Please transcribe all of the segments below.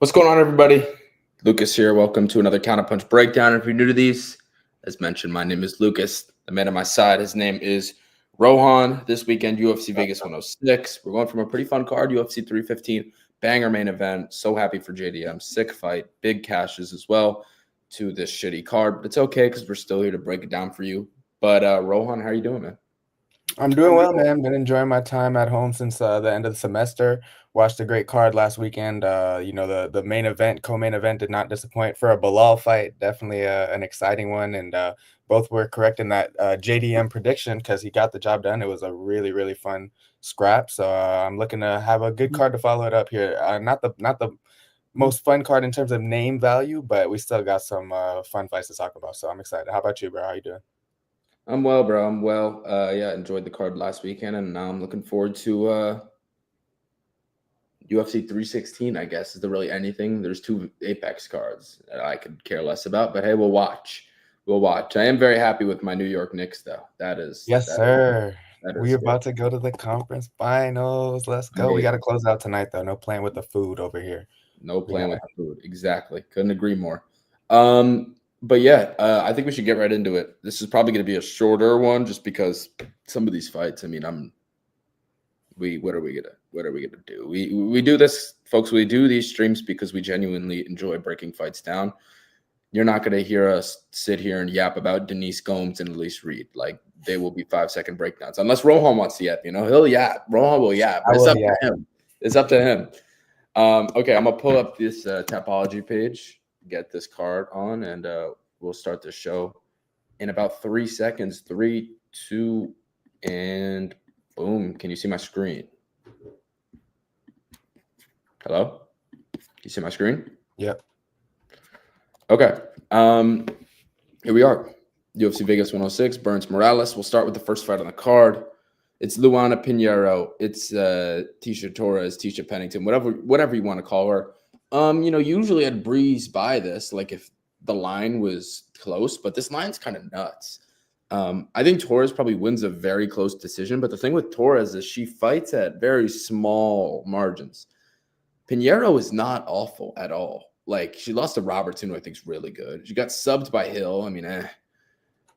What's going on, everybody? Lucas here. Welcome to another Counterpunch breakdown. If you're new to these, as mentioned, my name is Lucas. The man at my side, his name is Rohan. This weekend, UFC Vegas 106. We're going from a pretty fun card, UFC 315, banger main event. So happy for JDM. Sick fight, big cashes as well to this shitty card. But it's okay because we're still here to break it down for you. But Rohan, how are you doing, man? I'm doing well, man. Been enjoying my time at home since the end of the semester. Watched a great card last weekend. The main event, co-main event, did not disappoint for a Bilal fight. Definitely an exciting one, and both were correct in that JDM prediction because he got the job done. It was a really fun scrap. So I'm looking to have a good card to follow it up here. Not the most fun card in terms of name value, but we still got some fun fights to talk about. So I'm excited. How about you, bro? How you doing? I'm well, bro. I'm well. Enjoyed the card last weekend, and now I'm looking forward to UFC 316, I guess. Is there really anything? There's two Apex cards that I could care less about, but hey, we'll watch. We'll watch. I am very happy with my New York Knicks, though. Yes, sir. That We is good. about to go to the conference finals. Let's go. We got to close out tonight, though. No playing with the food over here. No We playing got with the food. Exactly. Couldn't agree more. But I think we should get right into it. This is probably going to be a shorter one, just because some of these fights. I mean, what are we gonna do? We do this, folks. We do these streams because we genuinely enjoy breaking fights down. You're not gonna hear us sit here and yap about Denise Gomes and Elise Reed. Like, they will be 5-second breakdowns, unless Rohan wants to yap. He'll yap. Rohan will yap. But it's up to him. It's up to him. Okay, I'm gonna pull up this Tapology page, get this card on, and we'll start the show in about 3 seconds. 3, 2, and boom. Can you see my screen? Hello? Can you see my screen? Yep. Okay. Here we are. UFC Vegas 106, Burns Morales. We'll start with the first fight on the card. It's Luana Pinheiro. It's Tisha Torres, Tisha Pennington, whatever you want to call her. Usually I'd breeze by this, like if the line was close, but this line's kind of nuts. I think Torres probably wins a very close decision, but the thing with Torres is she fights at very small margins. Pinheiro is not awful at all. Like, she lost to Robertson, who I think is really good. She got subbed by Hill. I mean,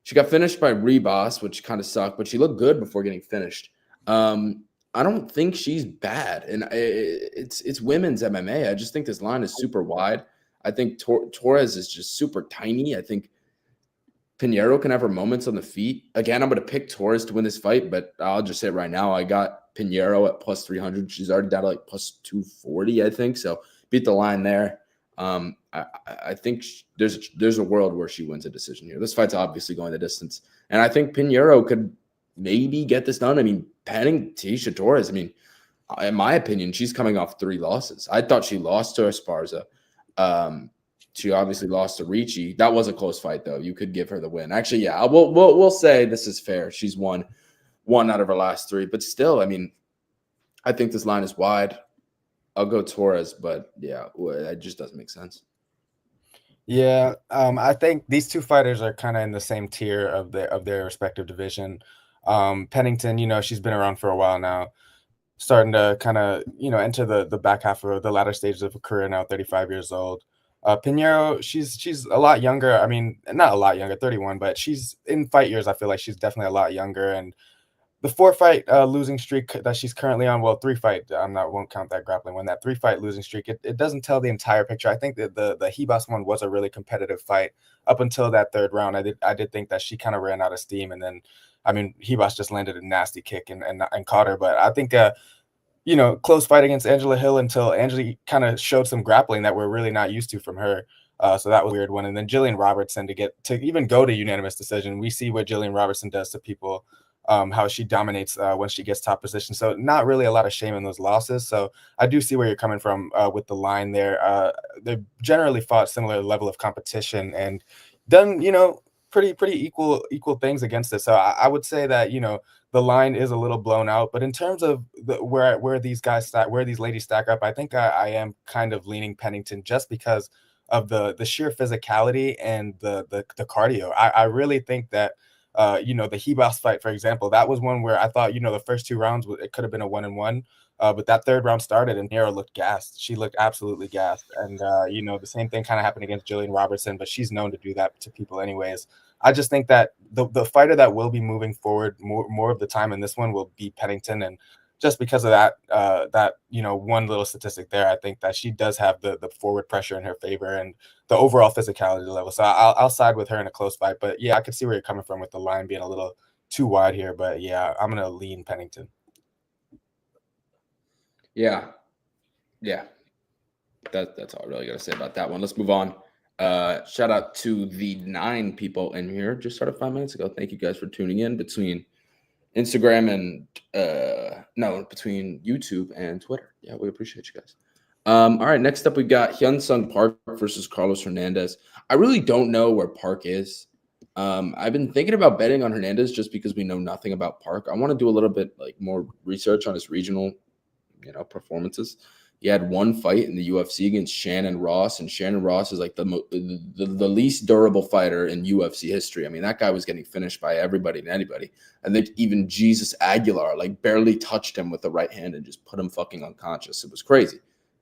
She got finished by Rebos, which kind of sucked, but she looked good before getting finished. I don't think she's bad, and it's women's MMA. I just think this line is super wide. I think Torres is just super tiny. I think Pinheiro can have her moments on the feet. Again, I'm going to pick Torres to win this fight, but I'll just say it right now. I got Pinheiro at plus 300. She's already down to like plus 240, I think. So beat the line there. I think there's a world where she wins a decision here. This fight's obviously going the distance. And I think Pinheiro could maybe get this done. I mean, penning Tisha Torres, I mean, in my opinion, she's coming off 3 losses. I thought she lost to Esparza. She obviously lost to Ricci. That was a close fight, though. You could give her the win. Actually, yeah, we'll say this is fair. She's won 1 out of her last 3, but still, I mean, I think this line is wide. I'll go Torres, but yeah, it just doesn't make sense. Yeah, I think these two fighters are kind of in the same tier of their respective division. Pennington, she's been around for a while now, starting to kind of enter the back half of the latter stages of her career now, 35 years old. Pinheiro, she's a lot younger. I mean, not a lot younger, 31, but she's in fight years. I feel like she's definitely a lot younger. And the 4-fight losing streak that she's currently on, well, 3-fight, won't count that grappling one. That 3-fight losing streak, it doesn't tell the entire picture. I think that the Hebas one was a really competitive fight up until that 3rd round. I did think that she kind of ran out of steam, and then, I mean, Hebas just landed a nasty kick and caught her. But I think close fight against Angela Hill until Angela kind of showed some grappling that we're really not used to from her. So that was a weird one. And then Jillian Robertson to even go to unanimous decision. We see what Jillian Robertson does to people, how she dominates when she gets top position. So not really a lot of shame in those losses. So I do see where you're coming from with the line there. They've generally fought similar level of competition and done, pretty equal things against it. So I would say that, the line is a little blown out, but in terms of where these ladies stack up, I think I am kind of leaning Pennington just because of the sheer physicality and the cardio. I really think that The Hebos fight, for example, that was one where I thought, the first 2 rounds, it could have been a 1-1. But that third round started and Nero looked gassed. She looked absolutely gassed. And, the same thing kind of happened against Jillian Robertson, but she's known to do that to people anyways. I just think that the fighter that will be moving forward more of the time in this one will be Pennington. And just because of that one little statistic there, I think that she does have the forward pressure in her favor and the overall physicality level. So I'll side with her in a close fight. But yeah, I can see where you're coming from with the line being a little too wide here. But yeah, I'm gonna lean Pennington. Yeah. That's all I really got to say about that one. Let's move on. Shout out to the 9 people in here. Just started 5 minutes ago. Thank you guys for tuning in between Instagram and between YouTube and Twitter. Yeah, we appreciate you guys. All right, next up we got Hyun-Sung Park versus Carlos Hernandez. I really don't know where Park is. I've been thinking about betting on Hernandez just because we know nothing about Park. I want to do a little bit more research on his regional, performances. He had one fight in the UFC against Shannon Ross, and Shannon Ross is the least durable fighter in UFC history. I mean, that guy was getting finished by everybody and anybody. I think even Jesus Aguilar barely touched him with the right hand and just put him fucking unconscious. It was crazy.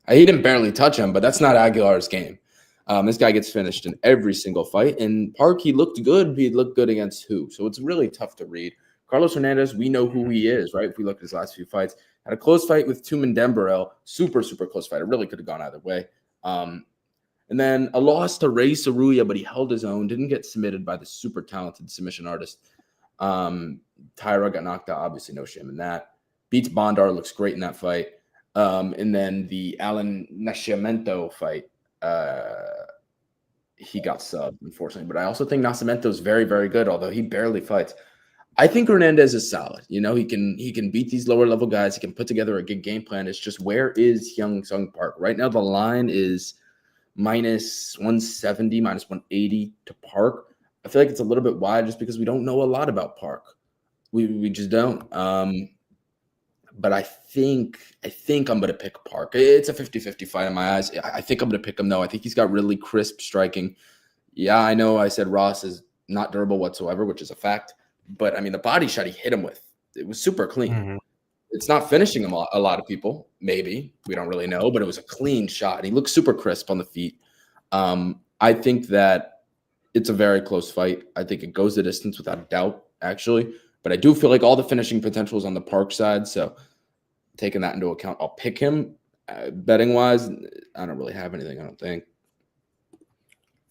He didn't barely touch him, but that's not Aguilar's game. This guy gets finished in every single fight. And Park, he looked good. He looked good against who? So it's really tough to read. Carlos Hernandez, we know who he is, right? If we look at his last few fights. Had a close fight with Tumen Dembarel. Super, super close fight. It really could have gone either way. And then a loss to Ray Saruya, but he held his own. Didn't get submitted by the super talented submission artist. Tyra got knocked out. Obviously, no shame in that. Beats Bondar. Looks great in that fight. And then the Alan Nascimento fight. He got subbed, unfortunately. But I also think Nascimento is very, very good, although he barely fights. I think Hernandez is solid. He can beat these lower level guys. He can put together a good game plan. It's just, where is Hyun-Sung Park? Right now the line is minus 170, minus 180 to Park. I feel like it's a little bit wide just because we don't know a lot about Park. We just don't. But I think I'm going to pick Park. It's a 50-50 fight in my eyes. I think I'm going to pick him, though. I think he's got really crisp striking. Yeah, I know I said Ross is not durable whatsoever, which is a fact. But, I mean, the body shot he hit him with, it was super clean. Mm-hmm. It's not finishing him a lot of people, maybe. We don't really know, but it was a clean shot. And he looks super crisp on the feet. I think that it's a very close fight. I think it goes the distance without a doubt, actually. But I do feel like all the finishing potential is on the Park side. So taking that into account, I'll pick him. Betting-wise, I don't really have anything, I don't think.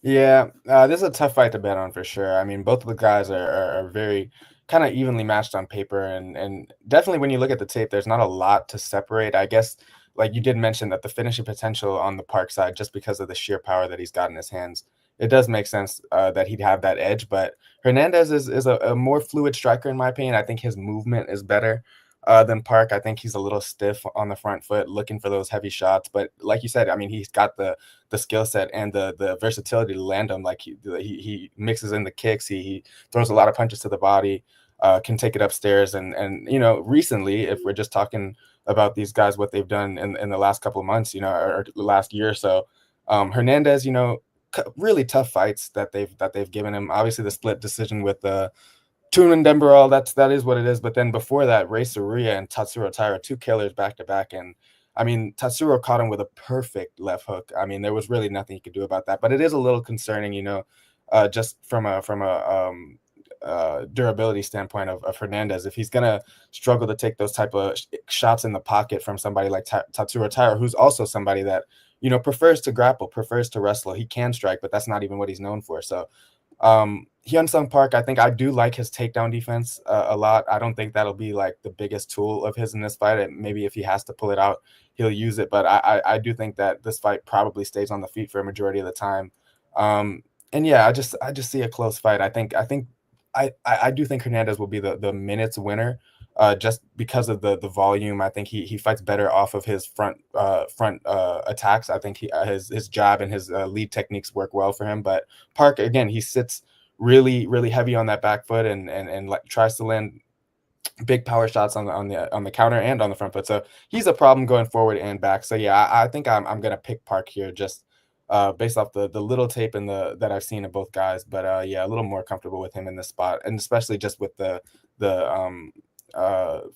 Yeah, this is a tough fight to bet on for sure. I mean, both of the guys are very kind of evenly matched on paper. And definitely when you look at the tape, there's not a lot to separate. I guess, like you did mention, that the finishing potential on the Park side, just because of the sheer power that he's got in his hands, it does make sense that he'd have that edge. But Hernandez is a more fluid striker, in my opinion. I think his movement is better than Park. I think he's a little stiff on the front foot, looking for those heavy shots. But like you said, I mean, he's got the skill set and the versatility to land them. Like he mixes in the kicks. He throws a lot of punches to the body, can take it upstairs. And recently, if we're just talking about these guys, what they've done in the last couple of months, or the last year or so, Hernandez, really tough fights that they've given him. Obviously, the split decision with Tumen Dembarel, that is what it is. But then before that, Ray Saruya and Tatsuro Taira, 2 killers back to back. And I mean, Tatsuro caught him with a perfect left hook. I mean, there was really nothing he could do about that. But it is a little concerning, just from a durability standpoint of Hernandez. If he's gonna struggle to take those type of shots in the pocket from somebody like Tatsuro Taira, who's also somebody that prefers to grapple, prefers to wrestle. He can strike, but that's not even what he's known for. So Hyun-Sung Park, I think I do like his takedown defense a lot. I don't think that'll be like the biggest tool of his in this fight. And maybe if he has to pull it out, he'll use it. But I do think that this fight probably stays on the feet for a majority of the time. And yeah, I just see a close fight. I do think Hernandez will be the minutes winner, just because of the volume. I think he fights better off of his front attacks. I think his jab and his lead techniques work well for him. But Park, again, he sits really, really heavy on that back foot and tries to land big power shots on the counter and on the front foot. So he's a problem going forward and back. So yeah, I think I'm gonna pick Park here, just based off the little tape and that I've seen of both guys. But yeah, a little more comfortable with him in this spot, and especially just with the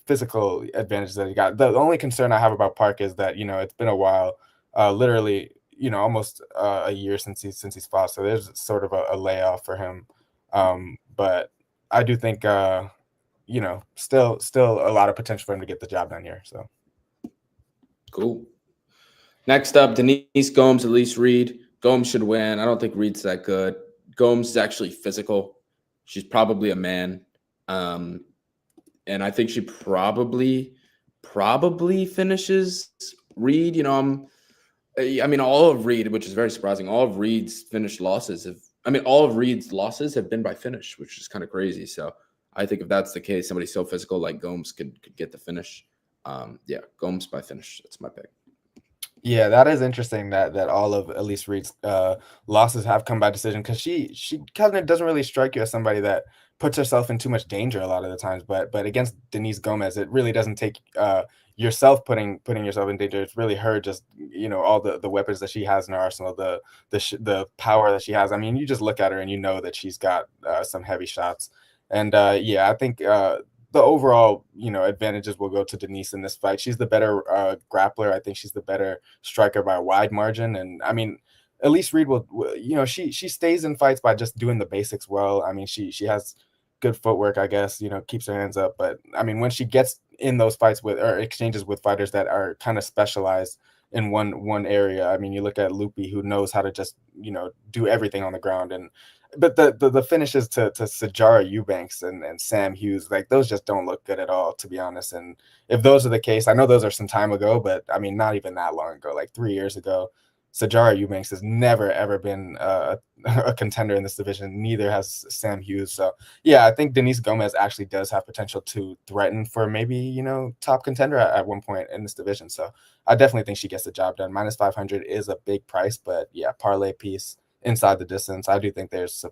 physical advantage that he got. The only concern I have about Park is that, it's been a while, literally, almost a year since he's fought. So there's sort of a layoff for him. But I do think, still a lot of potential for him to get the job done here. So cool. Next up, Denise Gomes, Elise Reed. Gomes should win. I don't think Reed's that good. Gomes is actually physical. She's probably a man. And I think she probably finishes Reed. All of Reed, which is very surprising. All of Reed's losses have been by finish, which is kind of crazy. So I think if that's the case, somebody so physical like Gomes could get the finish. Gomes by finish. That's my pick. Yeah, that is interesting that all of Elise Reed's losses have come by decision, because she kind of doesn't really strike you as somebody that puts herself in too much danger a lot of the times. But against Denise Gomez, it really doesn't take yourself putting yourself in danger. It's really her, just all the weapons that she has in her arsenal, the power that she has. I mean, you just look at her and you know that she's got some heavy shots. And I think the overall, advantages will go to Denise in this fight. She's the better grappler. I think she's the better striker by a wide margin. And I mean, Elise Reed will she stays in fights by just doing the basics well. I mean, she has good footwork, I guess, keeps her hands up. But I mean, when she gets in those fights with, or exchanges with fighters that are kind of specialized in one area, I mean, you look at Loopy, who knows how to just, do everything on the ground. But the finishes to Sajara Eubanks and Sam Hughes, like, those just don't look good at all, to be honest. And if those are the case, I know those are some time ago, but I mean, not even that long ago, like 3 years ago. Sajara Eubanks has never, ever been a contender in this division. Neither has Sam Hughes. So, yeah, I think Denise Gomez actually does have potential to threaten for maybe, top contender at one point in this division. So I definitely think she gets the job done. Minus 500 is a big price, but yeah, parlay piece inside the distance. I do think there's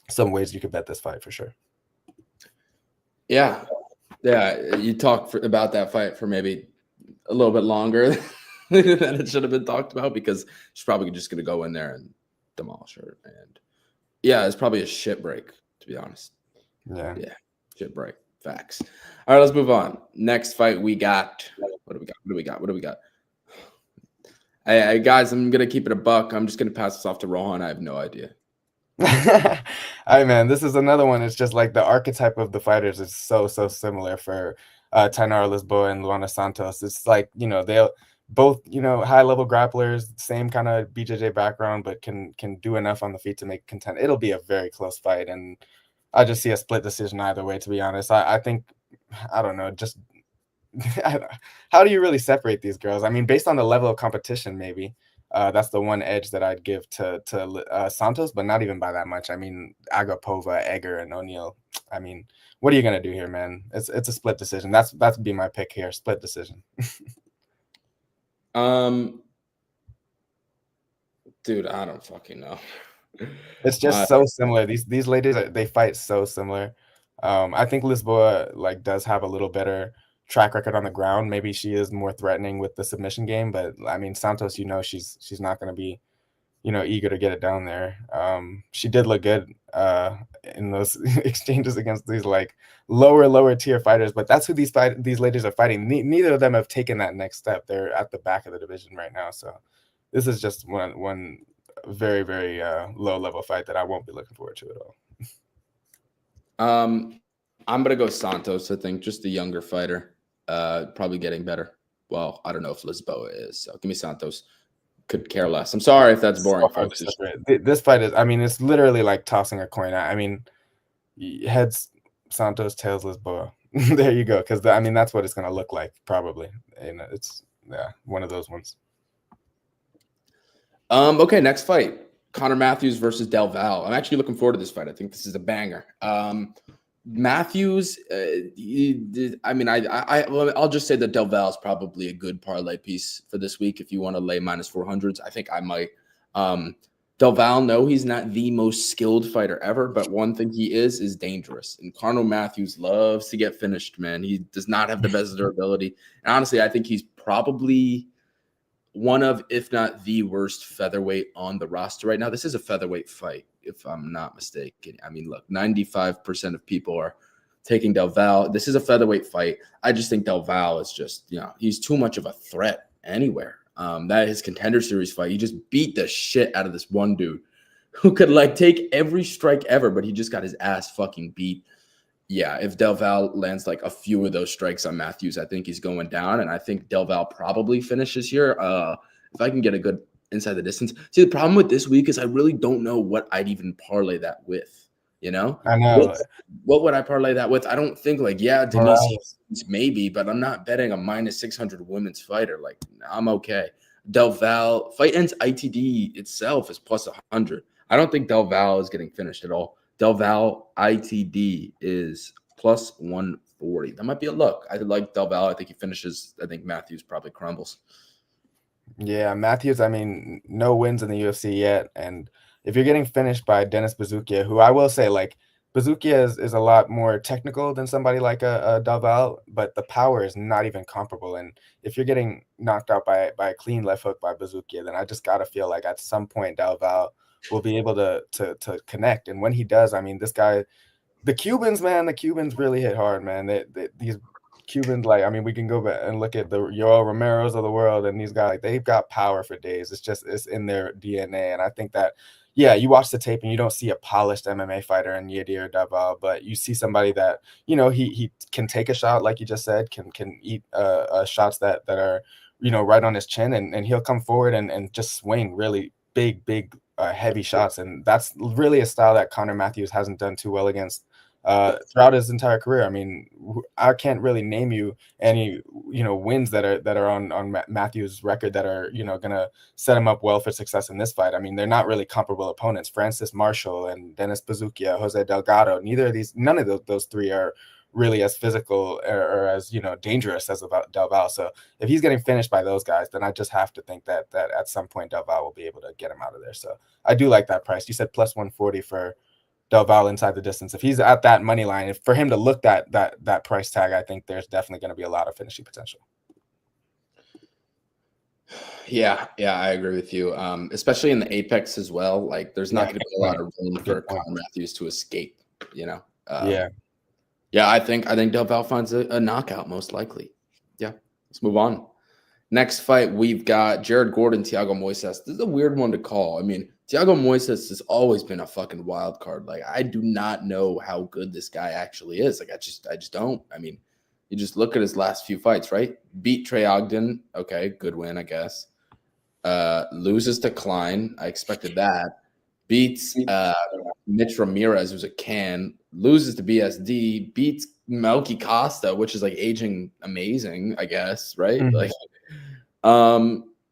some ways you could bet this fight for sure. Yeah. You talk about that fight for maybe a little bit longer than it should have been talked about, because she's probably just going to go in there and demolish her. And yeah, it's probably a shit break, to be honest. Yeah, shit break. Facts. All right, let's move on. Next fight we got. What do we got? Hey, guys, I'm going to keep it a buck. I'm just going to pass this off to Rohan. I have no idea. Hey, man, this is another one. It's just like the archetype of the fighters is so similar for Tainara Lisboa and Luana Santos. It's like, they'll both, high level grapplers, same kind of BJJ background, but can do enough on the feet to make contend. It'll be a very close fight, and I just see a split decision either way, to be honest. I think, I don't know, just how do you really separate these girls? I mean, based on the level of competition, maybe that's the one edge that I'd give to Santos, but not even by that much. I mean, Agapova, Egger, and O'Neal. I mean, what are you gonna do here, man? It's a split decision. That's be my pick here. Split decision. Dude, I don't fucking know. It's just so similar. These ladies, they fight so similar. I think Lisboa does have a little better track record on the ground. Maybe she is more threatening with the submission game, but I mean, Santos, she's not going to be, eager to get it down there. She did look good in those exchanges against these lower tier fighters, but that's who these ladies are fighting. Neither of them have taken that next step. They're at the back of the division right now. So this is just one very, very low level fight that I won't be looking forward to at all. I'm gonna go Santos. I think just the younger fighter, probably getting better. Well, I don't know if Lisboa is. So give me Santos. Could care less. I'm sorry if that's boring, folks. This fight is, I mean, it's literally like tossing a coin. I mean, heads Santos, tails Lisboa. There you go. Because I mean, that's what it's gonna look like probably. And it's one of those ones. Okay, next fight. Connor Matthews versus Del Val. I'm actually looking forward to this fight. I think this is a banger. Matthews, I'll just say that Del Val is probably a good parlay piece for this week. If you want to lay minus 400s, I think I might. Del Val, no, he's not the most skilled fighter ever, but one thing he is dangerous. And Connor Matthews loves to get finished, man. He does not have the best durability. And honestly, I think he's probably one of, if not the worst featherweight on the roster right now. This is a featherweight fight, if I'm not mistaken. I mean, look, 95% of people are taking Del Val. This is a featherweight fight. I just think Del Val is just, he's too much of a threat anywhere. That his Contender Series fight, he just beat the shit out of this one dude who could like take every strike ever, but he just got his ass fucking beat. Yeah, if Del Val lands like a few of those strikes on Matthews, I think he's going down, and I think Del Val probably finishes here. If I can get a good inside the distance. See, the problem with this week is I really don't know what I'd even parlay that with. I know. What would I parlay that with? I don't think like, Denise Morales. maybe, but I'm not betting a minus 600 women's fighter. Like, I'm okay. Del Val fight ends ITD itself is plus 100. I don't think Del Val is getting finished at all. Del Val ITD is plus 140. That might be a look. I like Del Val. I think he finishes. I think Matthews probably crumbles. Yeah, Matthews, I mean, no wins in the UFC yet. And if you're getting finished by Dennis Bazookia, who I will say, like, Bazookia is a lot more technical than somebody like a Del Val, but the power is not even comparable. And if you're getting knocked out by a clean left hook by Bazookia, then I just got to feel like at some point Del Val will be able to connect. And when he does, I mean, this guy, the Cubans, man, the Cubans really hit hard, man. These Cubans, like, I mean, we can go back and look at the Yoel Romeros of the world, and these guys, like, they've got power for days. It's in their DNA. And I think that, yeah, you watch the tape and you don't see a polished MMA fighter in Yadir Daval, but you see somebody that, he can take a shot, like you just said, can eat shots that are, right on his chin, and he'll come forward and just swing really big, heavy shots. And that's really a style that Connor Matthews hasn't done too well against throughout his entire career. I mean, I can't really name you any, wins that are on Matthews' record that are, gonna set him up well for success in this fight. I mean, they're not really comparable opponents. Francis Marshall and Dennis Bazookia, Jose Delgado, none of those three are really as physical or as, dangerous as Del Val. So if he's getting finished by those guys, then I just have to think that at some point Del Val will be able to get him out of there. So I do like that price. You said plus 140 for Del Val inside the distance. If he's at that money line, for him to look that price tag, I think there's definitely going to be a lot of finishing potential. Yeah, I agree with you. Especially in the Apex as well. Like, there's not going to be a lot of room for Connor Matthews to escape. I think Del Val finds a knockout most likely. Yeah, let's move on. Next fight, we've got Jared Gordon, Thiago Moises. This is a weird one to call. I mean, Thiago Moises has always been a fucking wild card. Like, I do not know how good this guy actually is. Like, I just don't. I mean, you just look at his last few fights, right? Beat Trey Ogden. Okay, good win, I guess. Loses to Klein. I expected that. Beats Mitch Ramirez, who's a can. Loses to BSD. Beats Melky Costa, which is like aging amazing, I guess, right? Mm-hmm. Like,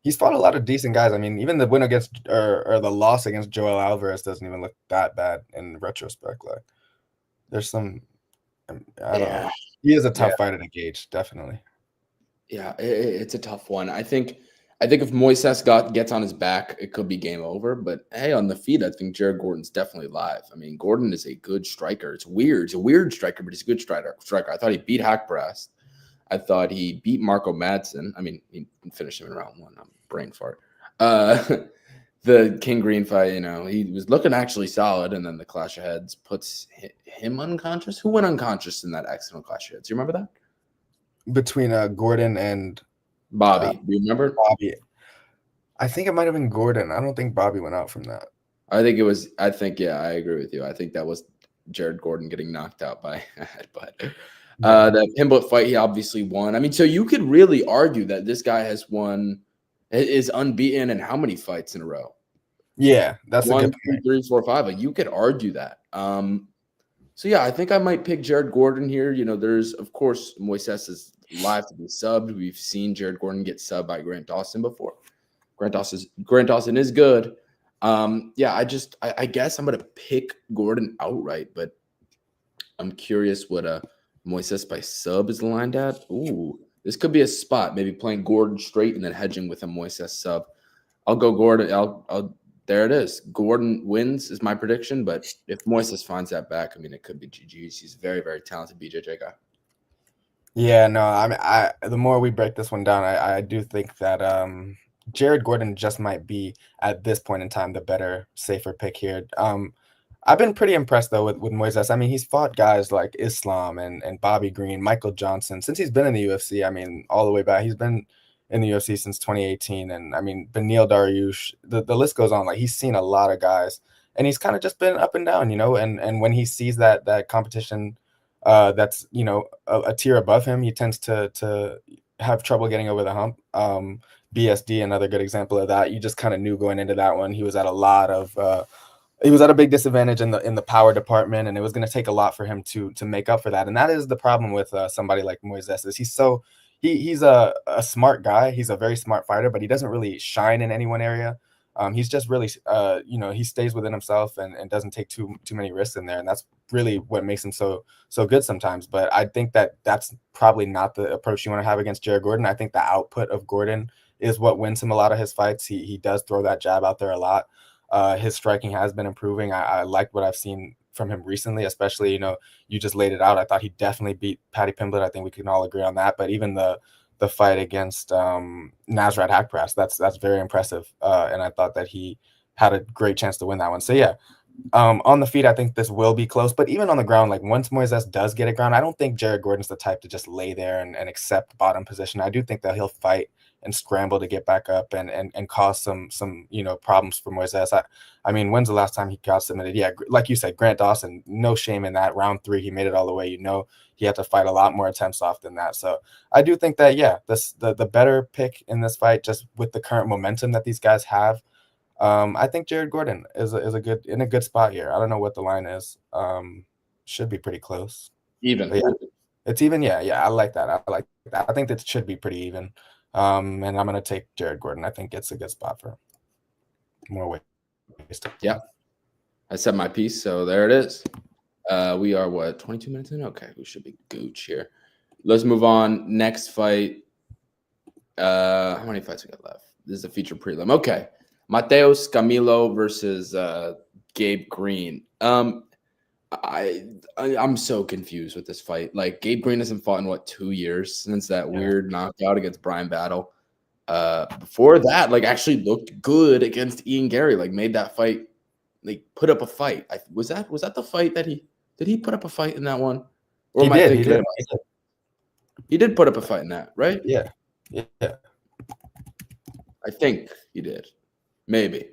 he's fought a lot of decent guys. I mean, even the win against or the loss against Joel Alvarez doesn't even look that bad in retrospect. Like, there's some, I don't know. He is a tough fighter to gauge, definitely. Yeah, it's a tough one. I think if Moises gets on his back, it could be game over. But hey, on the feet, I think Jared Gordon's definitely live. I mean, Gordon is a good striker. It's weird. It's a weird striker, but he's a good striker. I thought he beat Hackbrast. I thought he beat Marco Madsen. I mean, he finished him in round one. I'm brain fart. The King Green fight, he was looking actually solid, and then the clash of heads puts him unconscious. Who went unconscious in that accidental clash of heads? Do you remember that? Between Gordon and Bobby. Do you remember? Bobby. I think it might have been Gordon. I don't think Bobby went out from that. I think, I agree with you. I think that was Jared Gordon getting knocked out by but the Pimblett fight, he obviously won. I mean, so you could really argue that this guy is unbeaten in how many fights in a row? Yeah, that's 1, 2, 3, 4, 5. Like, you could argue that. So yeah, I think I might pick Jared Gordon here. There's, of course, Moises is live to be subbed. We've seen Jared Gordon get subbed by Grant Dawson before. Grant Dawson is good. I guess I'm gonna pick Gordon outright, but I'm curious what Moises by sub is lined at. Ooh, this could be a spot. Maybe playing Gordon straight and then hedging with a Moises sub. I'll go Gordon. There it is. Gordon wins is my prediction, but if Moises finds that back, I mean, it could be GG's. He's a very, very talented BJJ guy. Yeah, no, I mean, the more we break this one down, I do think that Jared Gordon just might be at this point in time the better, safer pick here. I've been pretty impressed though with Moises. I mean, he's fought guys like Islam and Bobby Green, Michael Johnson since he's been in the UFC. I mean, all the way back. He's been in the UFC since 2018, and I mean, Beneil Dariush. The list goes on. Like he's seen a lot of guys, and he's kind of just been up and down, you know. And when he sees that competition, that's a tier above him, he tends to have trouble getting over the hump. BSD, another good example of that. You just kind of knew going into that one he was at a lot of he was at a big disadvantage in the power department, and it was going to take a lot for him to make up for that. And that is the problem with somebody like Moises. Is he's a smart guy. He's a very smart fighter, but he doesn't really shine in any one area. He's just really he stays within himself and doesn't take too many risks in there, and that's really what makes him so good sometimes. But I think that's probably not the approach you want to have against Jared Gordon. I think the output of Gordon is what wins him a lot of his fights. He does throw that jab out there a lot. His striking has been improving. I like what I've seen from him recently, especially, you just laid it out. I thought he definitely beat Paddy Pimblett. I think we can all agree on that. But even the fight against Nasrat Haqparast, that's very impressive. And I thought that he had a great chance to win that one. So yeah, on the feet, I think this will be close. But even on the ground, like once Moises does get a ground, I don't think Jared Gordon's the type to just lay there and accept bottom position. I do think that he'll fight and scramble to get back up and cause some problems for Moises. I mean, when's the last time he got submitted? Yeah, like you said, Grant Dawson, no shame in that. Round 3, he made it all the way. He had to fight a lot more attempts off than that. So I do think that, yeah, the better pick in this fight, just with the current momentum that these guys have. I think Jared Gordon is a good spot here. I don't know what the line is. Should be pretty close. Even. But yeah, it's even. Yeah. I like that. I think that should be pretty even. And I'm going to take Jared Gordon. I think it's a good spot for him. More ways. Yeah. I said my piece, so there it is. We are, 22 minutes in? Okay, we should be gooch here. Let's move on. Next fight. How many fights we got left? This is a feature prelim. Okay. Mateus Camilo versus Gabe Green. I'm so confused with this fight. Like, Gabe Green hasn't fought in 2 years since that weird knockout against Brian Battle. Before that, actually looked good against Ian Gary. Made that fight, put up a fight. Was that the fight that did he put up a fight in that one? Or he did. He did put up a fight in that, right? Yeah. I think he did. Maybe.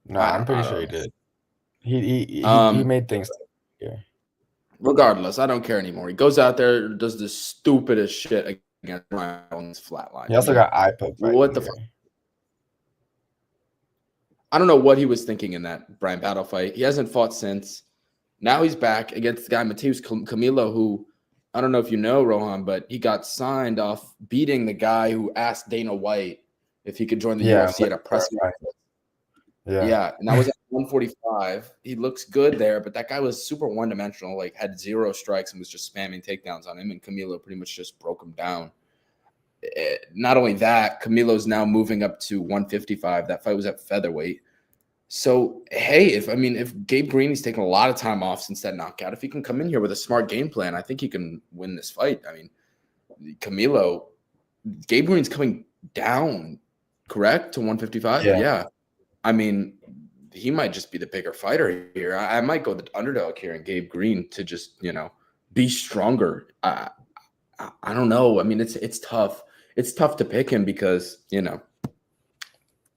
No, I'm pretty sure he did. He made things. Yeah. Regardless, I don't care anymore. He goes out there, does the stupidest shit against Ryan on his flat line. He also got eye poke. What the fuck? I don't know what he was thinking in that Brian Battle fight. He hasn't fought since. Now he's back against the guy Mateus Camilo, who I don't know if you know, Rohan, but he got signed off beating the guy who asked Dana White if he could join the UFC at a press conference. Yeah, and that was at 145. He looks good there, but that guy was super one-dimensional, had 0 strikes and was just spamming takedowns on him, and Camilo pretty much just broke him down. Not only that, Camilo's now moving up to 155. That fight was at featherweight. So, hey, if Gabe Green is taking a lot of time off since that knockout, if he can come in here with a smart game plan, I think he can win this fight. Gabe Green's coming down, correct, to 155? Yeah. He might just be the bigger fighter here. I might go the underdog here and Gabe Green to just, be stronger. I don't know. It's tough. It's tough to pick him because,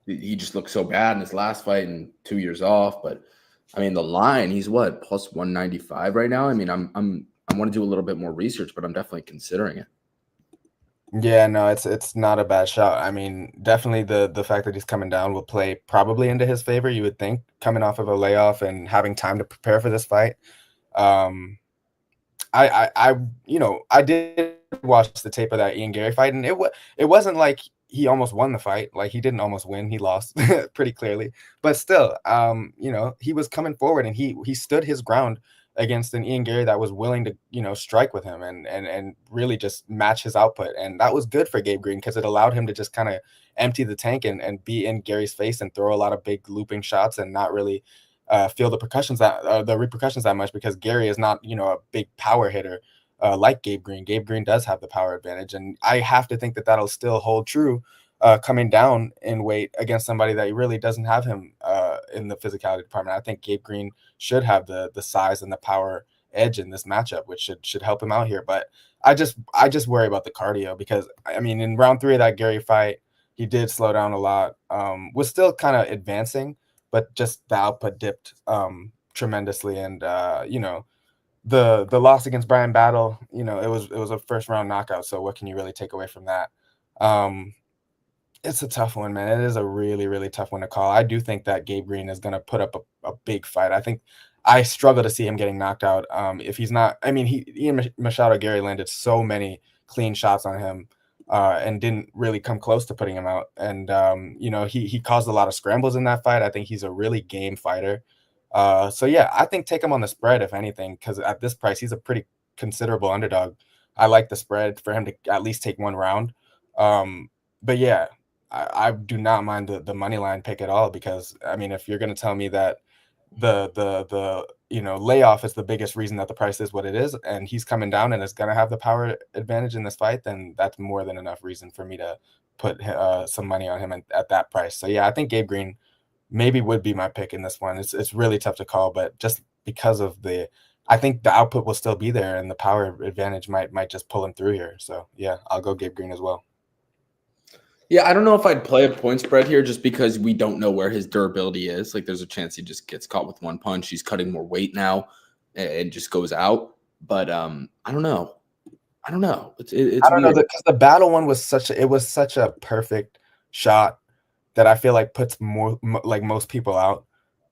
he just looked so bad in his last fight and 2 years off. But the line, he's plus 195 right now. I want to do a little bit more research, but I'm definitely considering it. Yeah, no, it's not a bad shot. Definitely the fact that he's coming down will play probably into his favor, you would think, coming off of a layoff and having time to prepare for this fight. I did watch the tape of that Ian Gary fight, and it wasn't like he almost won the fight. He didn't almost win. He lost pretty clearly. But still, he was coming forward and he stood his ground against an Ian Gary that was willing to, strike with him and really just match his output. And that was good for Gabe Green because it allowed him to just kind of empty the tank and be in Gary's face and throw a lot of big looping shots and not really feel the repercussions that much, because Gary is not, a big power hitter like Gabe Green. Gabe Green does have the power advantage, and I have to think that that'll still hold true coming down in weight against somebody that really doesn't have him in the physicality department. I think Gabe Green should have the size and the power edge in this matchup, which should help him out here. But I just worry about the cardio because I mean in round 3 of that Gary fight, he did slow down a lot. Was still kind of advancing, but just the output dipped tremendously. And the loss against Brian Battle, it was a first round knockout. So what can you really take away from that? It's a tough one, man. It is a really, really tough one to call. I do think that Gabe Green is going to put up a big fight. I think I struggle to see him getting knocked out. If he's not, I mean, Machado Gary landed so many clean shots on him and didn't really come close to putting him out. And, he caused a lot of scrambles in that fight. I think he's a really game fighter. So, yeah, I think take him on the spread, if anything, because at this price, he's a pretty considerable underdog. I like the spread for him to at least take one round. But, yeah, I do not mind the money line pick at all because, I mean, if you're going to tell me that the layoff is the biggest reason that the price is what it is, and he's coming down and is going to have the power advantage in this fight, then that's more than enough reason for me to put some money on him at that price. So yeah, I think Gabe Green maybe would be my pick in this one. It's really tough to call, but just because of I think the output will still be there and the power advantage might just pull him through here. So yeah, I'll go Gabe Green as well. Yeah, I don't know if I'd play a point spread here just because we don't know where his durability is. Like, there's a chance he just gets caught with one punch. He's cutting more weight now and just goes out. But I don't know. It's I don't know weird. because the battle one was such a perfect shot that I feel like puts like most people out.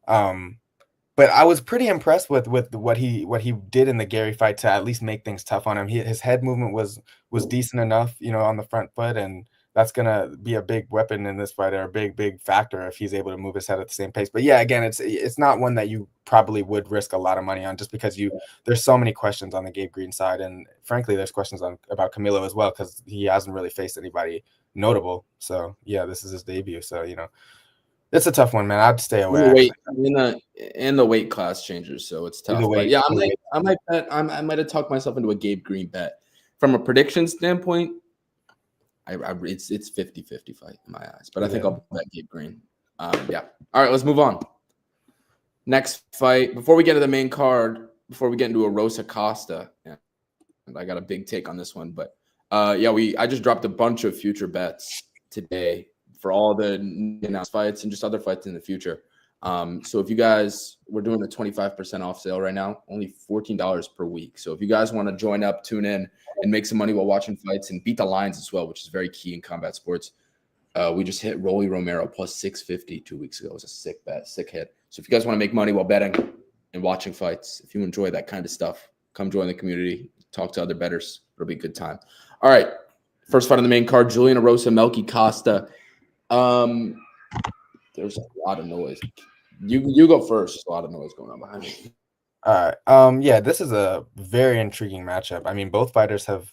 But I was pretty impressed with what he did in the Gary fight to at least make things tough on him. His head movement was decent enough, on the front foot, and that's gonna be a big weapon in this fight, or a big factor if he's able to move his head at the same pace. But yeah, again, it's not one that you probably would risk a lot of money on, just because there's so many questions on the Gabe Green side, and frankly, there's questions about Camilo as well because he hasn't really faced anybody notable. So yeah, this is his debut. So it's a tough one, man. I'd stay away. And the weight class changes, so it's tough. But yeah, I might have talked myself into a Gabe Green bet. From a prediction standpoint, it's 50-50 fight in my eyes, but I think I'll bet Gabe Green. Yeah. All right, let's move on. Next fight. Before we get to the main card, before we get into a Rosa Costa, and I got a big take on this one, but I just dropped a bunch of future bets today for all the announced fights and just other fights in the future. So if you guys, we're doing a 25% off sale right now, only $14 per week. So if you guys want to join up, tune in, and make some money while watching fights and beat the lines as well, which is very key in combat sports. We just hit Rolly Romero plus 650 2 weeks ago. It was a sick bet, sick hit. So if you guys want to make money while betting and watching fights, if you enjoy that kind of stuff, come join the community, talk to other bettors. It'll be a good time. All right. First fight on the main card, Julian Erosa, Melky Costa. There's a lot of noise. You go first. There's a lot of noise going on behind me. All right. Yeah, this is a very intriguing matchup. I mean, both fighters have,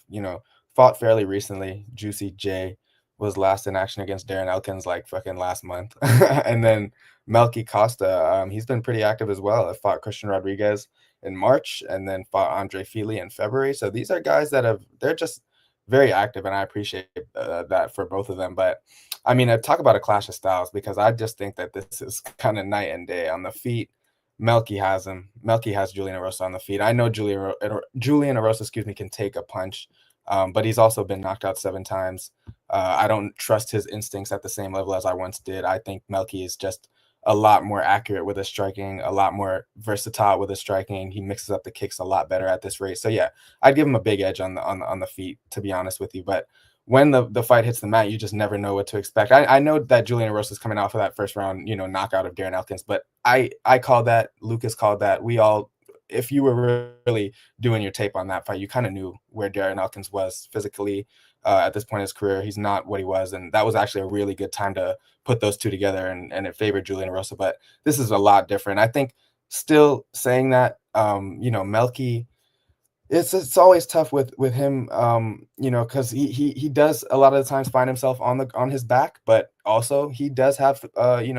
fought fairly recently. Juicy J was last in action against Darren Elkins like fucking last month. And then Melky Costa, he's been pretty active as well. I fought Christian Rodriguez in March and then fought Andre Fili in February. So these are guys they're just very active, and I appreciate that for both of them. But I mean, I talk about a clash of styles because I just think that this is kind of night and day. On the feet, Melky has him. Melky has Julian Erosa on the feet. I know Julian Erosa, can take a punch, but he's also been knocked out 7 times. I don't trust his instincts at the same level as I once did. I think Melky is just a lot more accurate with his striking, a lot more versatile with his striking. He mixes up the kicks a lot better at this rate. So yeah, I'd give him a big edge on the feet, to be honest with you. But when the fight hits the mat, you just never know what to expect. I know that Julian Erosa is coming off of that first round, knockout of Darren Elkins, but I called that, Lucas called that. We all, if you were really doing your tape on that fight, you kind of knew where Darren Elkins was physically at this point in his career. He's not what he was, and that was actually a really good time to put those two together, and it favored Julian Erosa. But this is a lot different. I think still saying that, Melky, it's always tough with him, because he does a lot of the times find himself on his back, but also he does have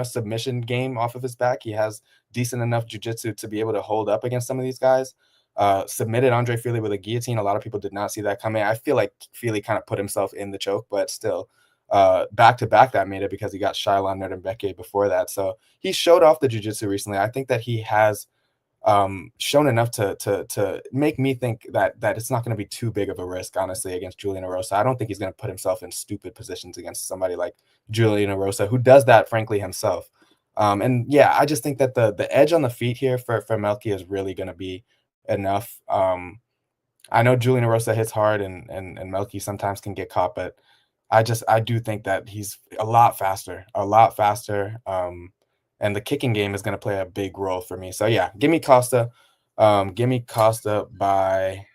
submission game off of his back. He has decent enough jiu-jitsu to be able to hold up against some of these guys. Submitted Andre Fili with a guillotine. A lot of people did not see that coming. I feel like Fili kind of put himself in the choke, but still, back-to-back that made it because he got Shailon Nuerdanbeke before that. So he showed off the jiu-jitsu recently. I think that he has shown enough to make me think that it's not going to be too big of a risk, honestly, against Julian Erosa. I don't think he's going to put himself in stupid positions against somebody like Julian Erosa, who does that, frankly, himself. And yeah, I just think that the edge on the feet here for Melky is really going to be enough. I know Julian Erosa hits hard and Melky sometimes can get caught, but I do think that he's a lot faster. And the kicking game is going to play a big role for me. So yeah, give me Costa. Give me Costa by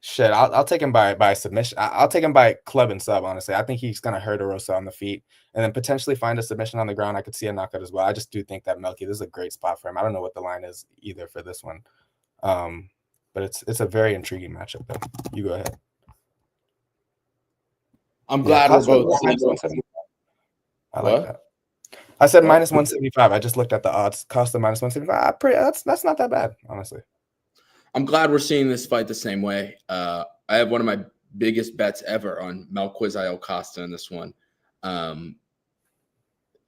shit. I'll take him by submission. I'll take him by club and sub. Honestly, I think he's going to hurt Erosa on the feet and then potentially find a submission on the ground. I could see a knockout as well. I just do think that Melky, this is a great spot for him. I don't know what the line is either for this one, but it's a very intriguing matchup though. You go ahead. I'm glad we're both. I like that. I said minus 175. I just looked at the odds. Costa minus 175. That's not that bad, honestly. I'm glad we're seeing this fight the same way. I have one of my biggest bets ever on Malquizael Costa in this one. And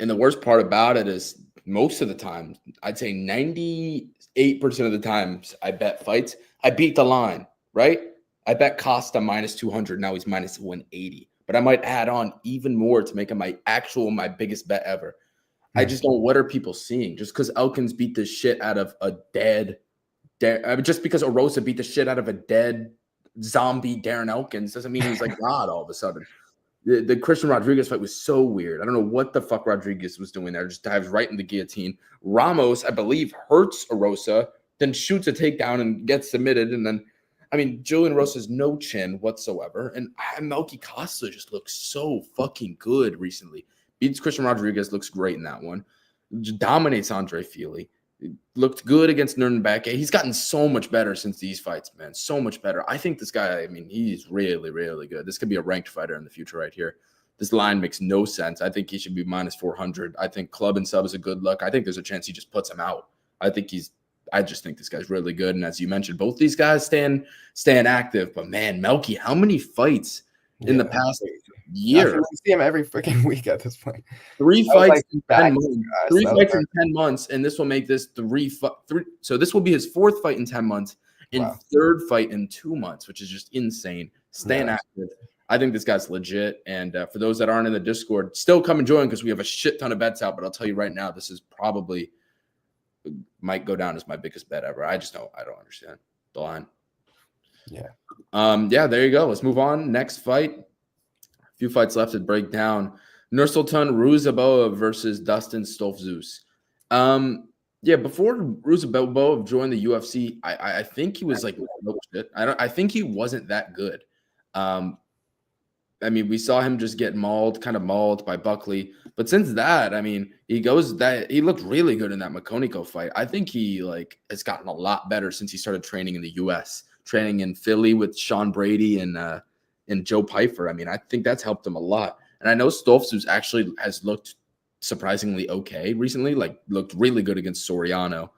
the worst part about it is most of the time, I'd say 98% of the times I bet fights, I beat the line, right? I bet Costa minus 200. Now he's minus 180. But I might add on even more to make him my biggest bet ever. I just don't. What are people seeing? Just because Elkins beat the shit out of a just because Erosa beat the shit out of a dead zombie Darren Elkins doesn't mean he's like God all of a sudden. The Christian Rodriguez fight was so weird. I don't know what the fuck Rodriguez was doing there. Just dives right in the guillotine. Ramos, I believe, hurts Erosa, then shoots a takedown and gets submitted. And then, I mean, Julian Erosa has no chin whatsoever. And Melky Costa just looks so fucking good recently. Beats Christian Rodriguez, looks great in that one. Dominates Andre Fili. Looked good against Nuerdanbeke. He's gotten so much better since these fights, man. So much better. I think this guy, I mean, he's really, really good. This could be a ranked fighter in the future right here. This line makes no sense. I think he should be minus 400. I think club and sub is a good look. I think there's a chance he just puts him out. I just think this guy's really good. And as you mentioned, both these guys staying active. But man, Melky, how many fights in the past year? I see him every freaking week at this point. 3 fights in 10 months. 3 fights in 10 months, and this will make this three. So this will be his 4th fight in 10 months, and 3rd fight in 2 months, which is just insane. Staying active. I think this guy's legit. And for those that aren't in the Discord, still come and join because we have a shit ton of bets out. But I'll tell you right now, this is probably might go down as my biggest bet ever. I don't understand the line. Yeah. There you go. Let's move on. Next fight. A few fights left to break down. Nursultan Ruziboev versus Dustin Stoltzfus. Before Ruziboev joined the UFC, I think he was like, no shit. I think he wasn't that good. I mean, we saw him just get kind of mauled by Buckley. But since that, I mean, he looked really good in that Makonico fight. I think he has gotten a lot better since he started training in the US, training in Philly with Sean Brady and Joe Pyfer. I mean, I think that's helped him a lot. And I know Stoltzfus actually has looked surprisingly okay recently, looked really good against Soriano.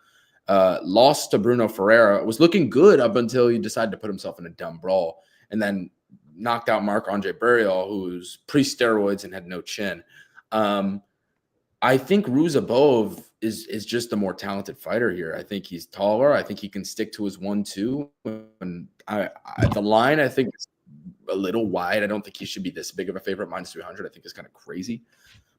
Lost to Bruno Ferreira. Was looking good up until he decided to put himself in a dumb brawl. And then knocked out Marc-Andre Burial, who's pre-steroids and had no chin. I think Ruziboev is just a more talented fighter here. I think he's taller. I think he can stick to his 1-2. And the line, I think, is a little wide. I don't think he should be this big of a favorite. Minus 300, I think, is kind of crazy.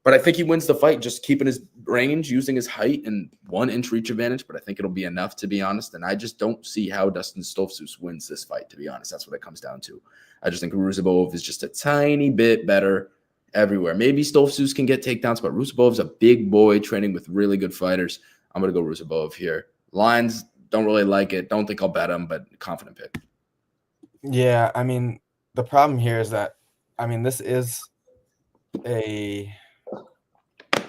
But I think he wins the fight just keeping his range, using his height and 1-inch reach advantage. But I think it'll be enough, to be honest. And I just don't see how Dustin Stoltzfus wins this fight, to be honest. That's what it comes down to. I just think Ruziboev is just a tiny bit better everywhere. Maybe Stoltzfus can get takedowns, but Ruziboev's a big boy training with really good fighters. I'm going to go Ruziboev here. Lines, don't really like it. Don't think I'll bet him, but confident pick. Yeah, I mean, the problem here is that, I mean, this is a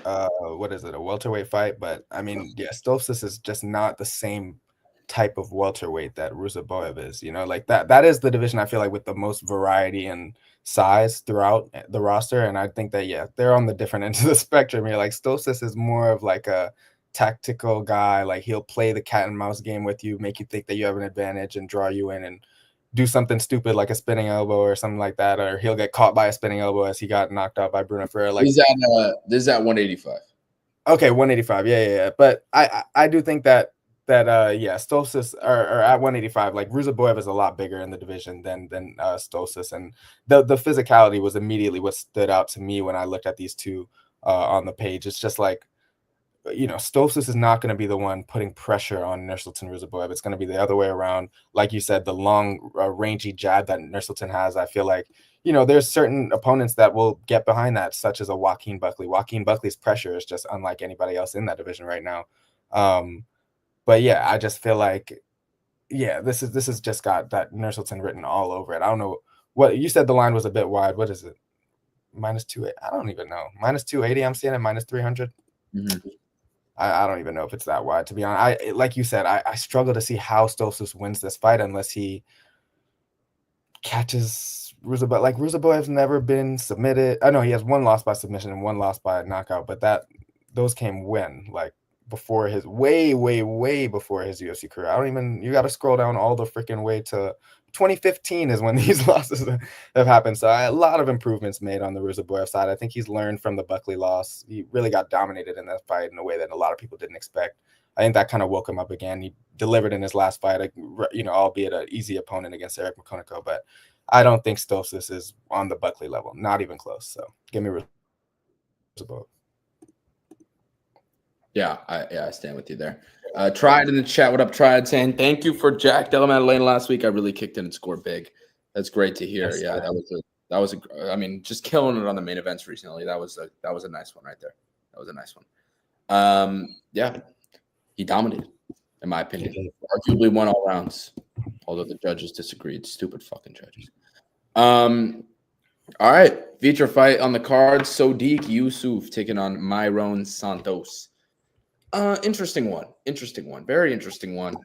a welterweight fight, but I mean, yeah, Stoltzfus is just not the same type of welterweight that Ruziboev is, that is the division I feel like with the most variety and size throughout the roster. And I think that, yeah, they're on the different ends of the spectrum here. Stoltzfus is more of a tactical guy. He'll play the cat and mouse game with you, make you think that you have an advantage and draw you in do something stupid like a spinning elbow or something like that, or he'll get caught by a spinning elbow as he got knocked out by Bruno Ferreira. Like this is at 185. okay, 185, yeah. But I do think that yeah, Stoltzfus are at 185. Like Ruzaboyev is a lot bigger in the division than Stoltzfus, and the physicality was immediately what stood out to me when I looked at these two on the page. It's just like, you know, Stoltzfus is not going to be the one putting pressure on Nursultan Ruzaboyev. It's going to be the other way around. Like you said, the long, rangy jab that Nursultan has, I feel like, you know, there's certain opponents that will get behind that, such as a Joaquin Buckley. Joaquin Buckley's pressure is just unlike anybody else in that division right now. But yeah, I just feel like, yeah, this is just got that Nursultan written all over it. I don't know what you said. The line was a bit wide. What is it? -280? I don't even know. -280. I'm seeing it -300. Mm-hmm. I don't even know if it's that wide, to be honest. Like you said, I struggle to see how Stoltzfus wins this fight unless he catches Ruzaboyev. Like Ruzaboyev's never been submitted. I know he has one loss by submission and one loss by knockout, but those came when? Like before his way before his UFC career. I don't even, you got to scroll down all the freaking way to 2015 is when these losses have happened. So a lot of improvements made on the Ruzaboyev side. I think he's learned from the Buckley loss. He really got dominated in that fight in a way that a lot of people didn't expect. I think that kind of woke him up again. He delivered in his last fight, you know, albeit an easy opponent against Eric McConaughey, but I don't think Stoltzfus is on the Buckley level, not even close. So give me Ruzaboyev. Yeah, I stand with you there. Tried in the chat. What up, Tried? Saying thank you for Jack Della Maddalena last week. I really kicked in and scored big. That's great to hear. Yes, yeah, that was a. I mean, just killing it on the main events recently. That was a nice one right there. That was a nice one. Yeah, he dominated, in my opinion. Arguably won all rounds, although the judges disagreed. Stupid fucking judges. All right, feature fight on the card: Sodiq Yusuff taking on Myron Santos. Interesting one. Very interesting one.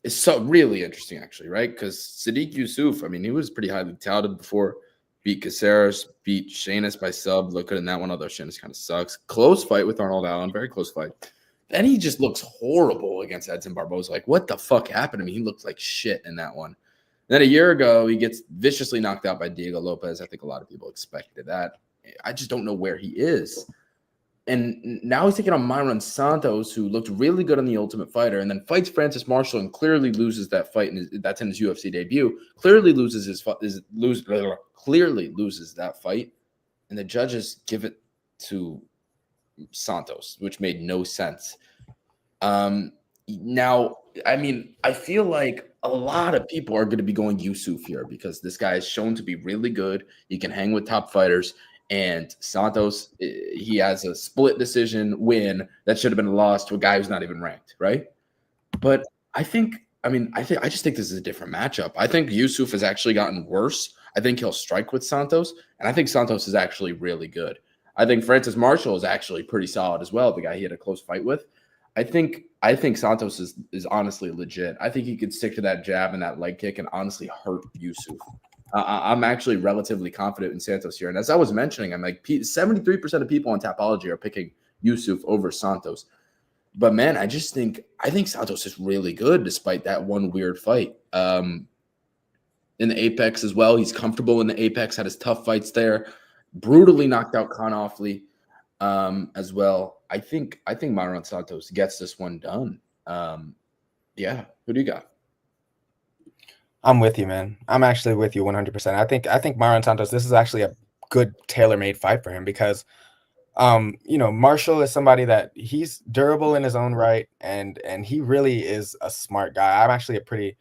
It's so really interesting, actually, right? Because Sodiq Yusuff, I mean, he was pretty highly touted before. Beat Caceres, beat Sheamus by sub. Look good in that one, although Sheamus kind of sucks. Close fight with Arnold Allen, very close fight. Then he just looks horrible against Edson Barboza. Like, what the fuck happened to me? He looked like shit in that one. Then a year ago, he gets viciously knocked out by Diego Lopez. I think a lot of people expected that. I just don't know where he is. And now he's taking on Myron Santos, who looked really good on the Ultimate Fighter, and then fights Francis Marshall and clearly loses that fight. And that's in his UFC debut. Clearly loses that fight, and the judges give it to Santos, which made no sense. Now, I mean, I feel like a lot of people are going to be going Yusuff here because this guy is shown to be really good. He can hang with top fighters. And Santos, he has a split decision win that should have been a loss to a guy who's not even ranked, right? But I just think this is a different matchup. I think Yusuff has actually gotten worse. I think he'll strike with Santos, and I think Santos is actually really good. I think Francis Marshall is actually pretty solid as well, the guy he had a close fight with. I think Santos is honestly legit. I think he could stick to that jab and that leg kick and honestly hurt Yusuff. I'm actually relatively confident in Santos here. And as I was mentioning, I'm like 73% of people on Tapology are picking Yusuff over Santos. But man, I think Santos is really good despite that one weird fight. In the Apex as well, he's comfortable in the Apex, had his tough fights there. Brutally knocked out Con Offley as well. I think Myron Santos gets this one done. Yeah, who do you got? I'm with you, man. I'm actually with you 100%. I think Myron Santos, this is actually a good tailor-made fight for him because, you know, Marshall is somebody that he's durable in his own right, and he really is a smart guy. I'm actually a pretty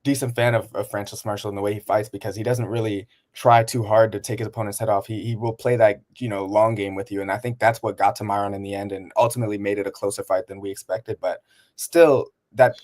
decent fan of Francis Marshall in the way he fights because he doesn't really try too hard to take his opponent's head off. He will play that, you know, long game with you, and I think that's what got to Myron in the end and ultimately made it a closer fight than we expected. But still,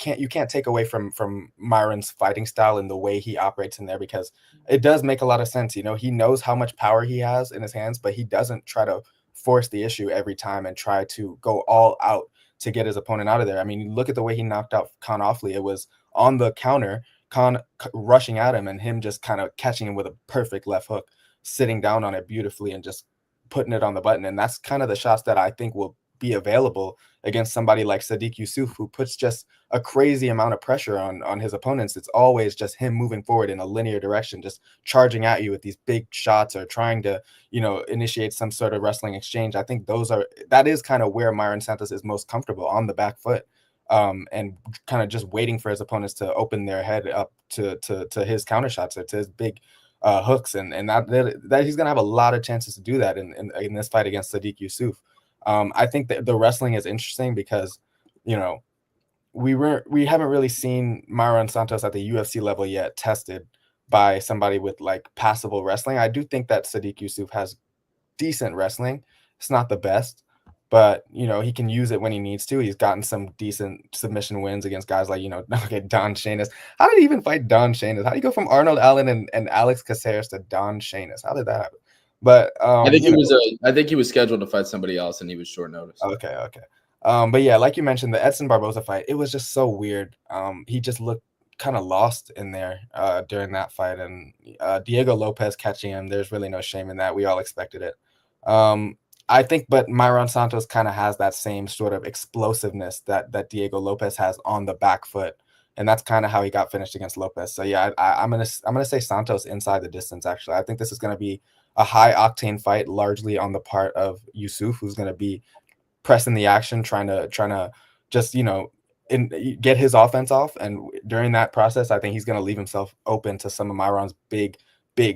you can't take away from Myron's fighting style and the way he operates in there because it does make a lot of sense. You know, he knows how much power he has in his hands, but he doesn't try to force the issue every time and try to go all out to get his opponent out of there. I mean, look at the way he knocked out Con Offley. It was on the counter, Con rushing at him and him just kind of catching him with a perfect left hook, sitting down on it beautifully and just putting it on the button. And that's kind of the shots that I think will be available against somebody like Sadiq Yusuf, who puts just a crazy amount of pressure on his opponents. It's always just him moving forward in a linear direction, just charging at you with these big shots or trying to, initiate some sort of wrestling exchange. I think that is kind of where Myron Santos is most comfortable, on the back foot. And kind of just waiting for his opponents to open their head up to his counter shots or to his big hooks, and that he's gonna have a lot of chances to do that in this fight against Sadiq Yusuf. I think that the wrestling is interesting because we haven't really seen Myron Santos at the UFC level yet tested by somebody with like passable wrestling. I do think that Sadiq Yusuf has decent wrestling. It's not the best, but he can use it when he needs to. He's gotten some decent submission wins against guys like okay, Don Shainis. How did he even fight Don Shainis? How do you go from Arnold Allen and Alex Caceres to Don Shainis? How did that happen? But I think he was scheduled to fight somebody else, and he was short notice. Okay. But yeah, like you mentioned, the Edson Barboza fight, it was just so weird. He just looked kind of lost in there during that fight, and Diego Lopez catching him, there's really no shame in that. We all expected it. I think, but Myron Santos kind of has that same sort of explosiveness that Diego Lopez has on the back foot, and that's kind of how he got finished against Lopez. So yeah, I'm gonna say Santos inside the distance. Actually, I think this is gonna be a high octane fight, largely on the part of Yusuf, who's gonna be pressing the action, trying to just get his offense off, and during that process, I think he's gonna leave himself open to some of Myron's big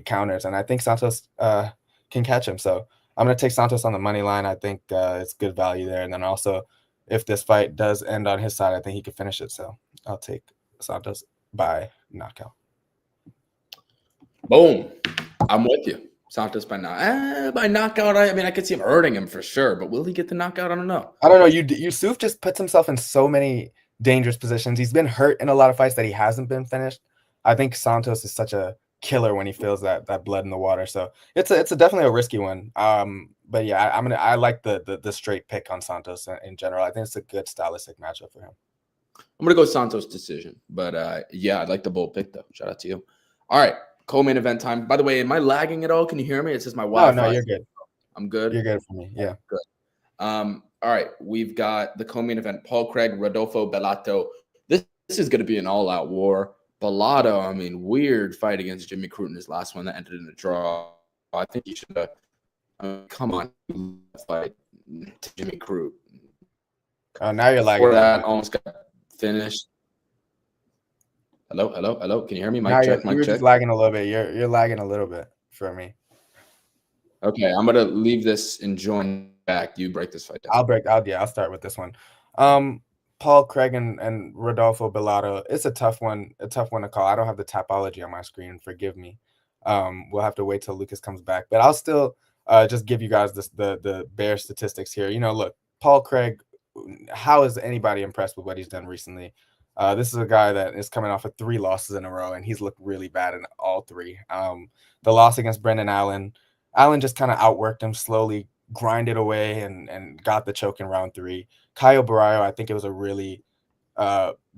counters, and I think Santos can catch him. So I'm going to take Santos on the money line. I think it's good value there. And then also, if this fight does end on his side, I think he could finish it. So I'll take Santos by knockout. Boom. I'm with you. Santos by knockout. I mean, I could see him hurting him for sure, but will he get the knockout? I don't know. Yusuf just puts himself in so many dangerous positions. He's been hurt in a lot of fights that he hasn't been finished. I think Santos is such a killer when he feels that blood in the water. So it's definitely a risky one. But yeah, I like the straight pick on Santos in general. I think it's a good stylistic matchup for him. I'm gonna go Santos decision, but yeah, I like the bold pick though. Shout out to you. All right, co-main event time. By the way, am I lagging at all? Can you hear me? It says my Wi-Fi. No, you're good. I'm good. You're good for me. Yeah. Good. All right, we've got the co-main event: Paul Craig, Rodolfo Bellato. This is gonna be an all-out war. Bellato, I mean, weird fight against Jimmy Crute in his last one that ended in a draw. I think he should have. Come on, fight to Jimmy Crute. Oh, now you're lagging. Before that, almost got finished. Hello. Can you hear me? Mic check. You're just lagging a little bit. You're lagging a little bit for me. Okay, I'm gonna leave this and join back. You break this fight down. I'll start with this one. Paul Craig and Rodolfo Bellato. It's a tough one to call. I don't have the topology on my screen. Forgive me. We'll have to wait till Lucas comes back. But I'll still just give you guys the bare statistics here. Look, Paul Craig, how is anybody impressed with what he's done recently? This is a guy that is coming off of 3 losses in a row, and he's looked really bad in all 3. The loss against Brendan Allen just kind of outworked him, slowly grinded away and got the choke in round 3. Caio Barrio, I think it was a really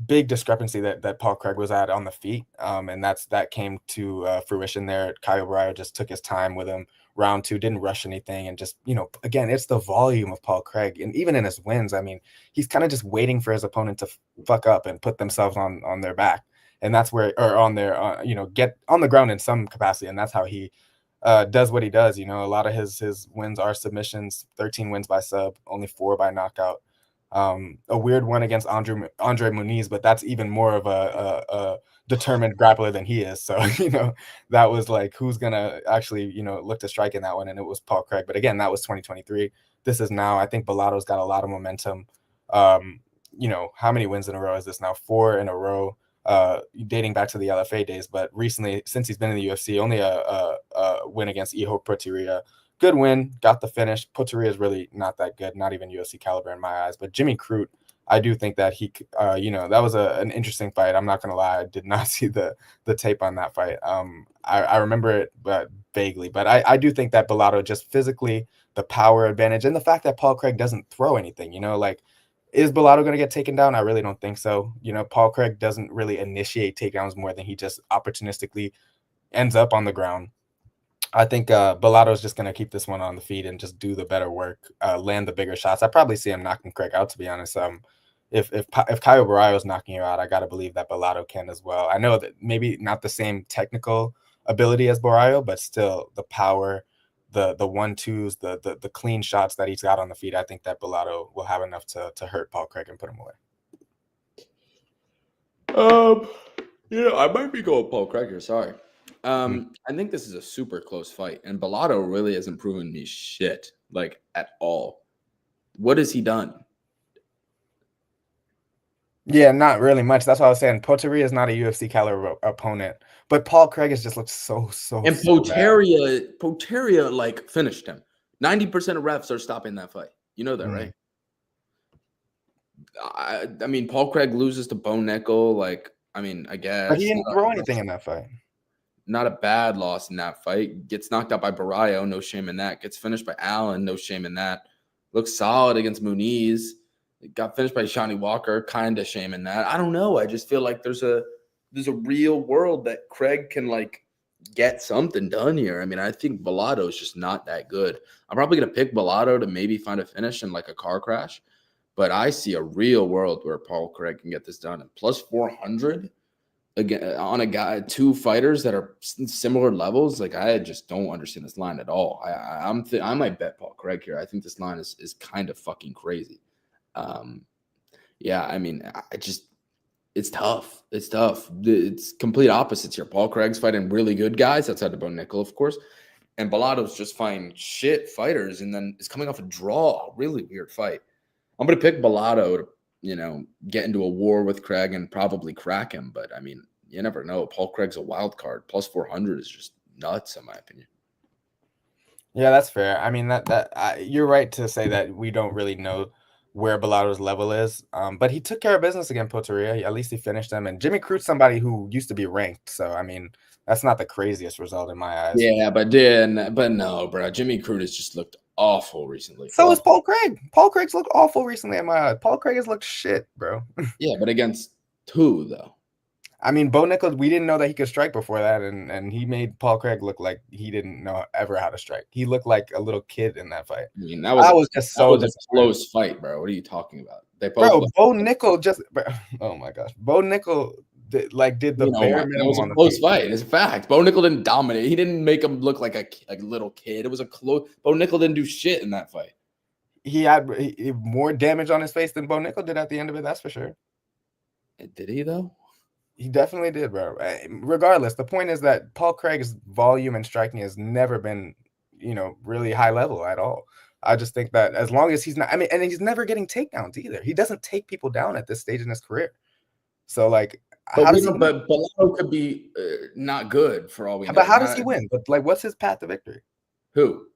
big discrepancy that Paul Craig was at on the feet, and that came to fruition there. Caio Barrio just took his time with him. Round 2, didn't rush anything, and just again, it's the volume of Paul Craig, and even in his wins, I mean, he's kind of just waiting for his opponent to fuck up and put themselves on their back, and that's where, or on their get on the ground in some capacity, and that's how he does what he does. A lot of his wins are submissions. 13 wins by sub, only 4 by knockout. A weird one against Andre Muniz, but that's even more of a determined grappler than he is. So, that was like, who's going to actually, look to strike in that one? And it was Paul Craig. But again, that was 2023. This is now, I think Bellato's got a lot of momentum. How many wins in a row is this now? 4 in a row, dating back to the LFA days. But recently, since he's been in the UFC, only a win against Iho Protiria. Good win, got the finish. Poteria is really not that good, not even UFC caliber in my eyes. But Jimmy Crute, I do think that he, that was an interesting fight. I'm not going to lie. I did not see the tape on that fight. I remember it but vaguely. But I do think that Bellato, just physically, the power advantage, and the fact that Paul Craig doesn't throw anything, is Bellato going to get taken down? I really don't think so. Paul Craig doesn't really initiate takedowns more than he just opportunistically ends up on the ground. I think Bellato's just gonna keep this one on the feet and just do the better work, land the bigger shots. I probably see him knocking Craig out, to be honest. If Caio Barrios knocking you out, I gotta believe that Bellato can as well. I know that maybe not the same technical ability as Barrio, but still the power, the 1-2s, the clean shots that he's got on the feet. I think that Bellato will have enough to hurt Paul Craig and put him away. I might be going Paul Craig here. Sorry. I think this is a super close fight, and Bellato really hasn't proven me shit, like, at all. What has he done? Yeah, not really much. That's what I was saying. Poteria is not a UFC caliber opponent, but Paul Craig has just looked so And so bad. Poteria, like, finished him. 90% of refs are stopping that fight. You know that, right? I mean, Paul Craig loses to Bo Nickel. Like, I mean, I guess. But he didn't throw anything in that fight. Not a bad loss in that fight. Gets knocked out by Barrio, no shame in that. Gets finished by Allen, no shame in that. Looks solid against Muniz. Got finished by Shawnee Walker, kind of shame in that. I don't know. I just feel like there's a real world that Craig can, like, get something done here. I mean, I think Bellato is just not that good. I'm probably gonna pick Bellato to maybe find a finish in, like, a car crash, but I see a real world where Paul Craig can get this done. And plus 400 again on a guy, two fighters that are similar levels. Like, I just don't understand this line at all. I might bet Paul Craig here. I think this line is kind of fucking crazy. Yeah, I mean, it's tough. It's tough. It's complete opposites here. Paul Craig's fighting really good guys outside of Bo Nickel, of course, and Bellato's just fighting shit fighters, and then it's coming off a draw. Really weird fight. I'm gonna pick Bellato to, get into a war with Craig and probably crack him. But I mean, you never know. Paul Craig's a wild card. Plus 400 is just nuts, in my opinion. Yeah, that's fair. I mean, you're right to say that we don't really know where Bellato's level is. But he took care of business against Poteria. At least he finished him. And Jimmy Crute's somebody who used to be ranked. So, I mean, that's not the craziest result in my eyes. Yeah, but no, bro. Jimmy Crute has just looked awful recently. So is Paul Craig. Paul Craig's looked awful recently in my eyes. Paul Craig has looked shit, bro. Yeah, but against who, though? I mean, Bo Nickel, we didn't know that he could strike before that, and he made Paul Craig look like he didn't know ever how to strike. He looked like a little kid in that fight. I mean, that was just so a close fight, bro. What are you talking about? Bo Nickel oh my gosh, Bo Nickel did the bare minimum. It was a close fight. It's a fact. Bo Nickel didn't dominate. He didn't make him look like a little kid. It was a close. Bo Nickel didn't do shit in that fight. He had more damage on his face than Bo Nickel did at the end of it. That's for sure. Did he, though? He definitely did, bro. Regardless, the point is that Paul Craig's volume and striking has never been, really high level at all. I just think that as long as he's not, and he's never getting takedowns either. He doesn't take people down at this stage in his career. So, like, but Bellato could be not good for all we know. But how does he win? But, like, what's his path to victory? Who?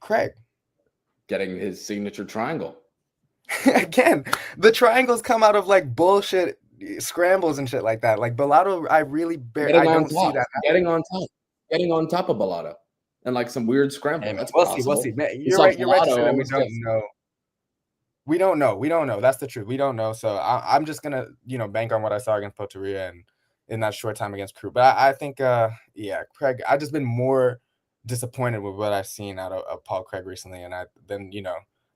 Craig. Getting his signature triangle. Again, the triangles come out of, like, bullshit scrambles and shit like that. Like, Bellato, I don't see that. Getting on top of Bellato and, like, some weird scramble. That's possible. We'll see. Man, you're right to say that we don't know. We don't know. That's the truth. We don't know. So I'm just gonna, bank on what I saw against Poteria and in that short time against Crute. But I think, Craig. I've just been more disappointed with what I've seen out of Paul Craig recently, and I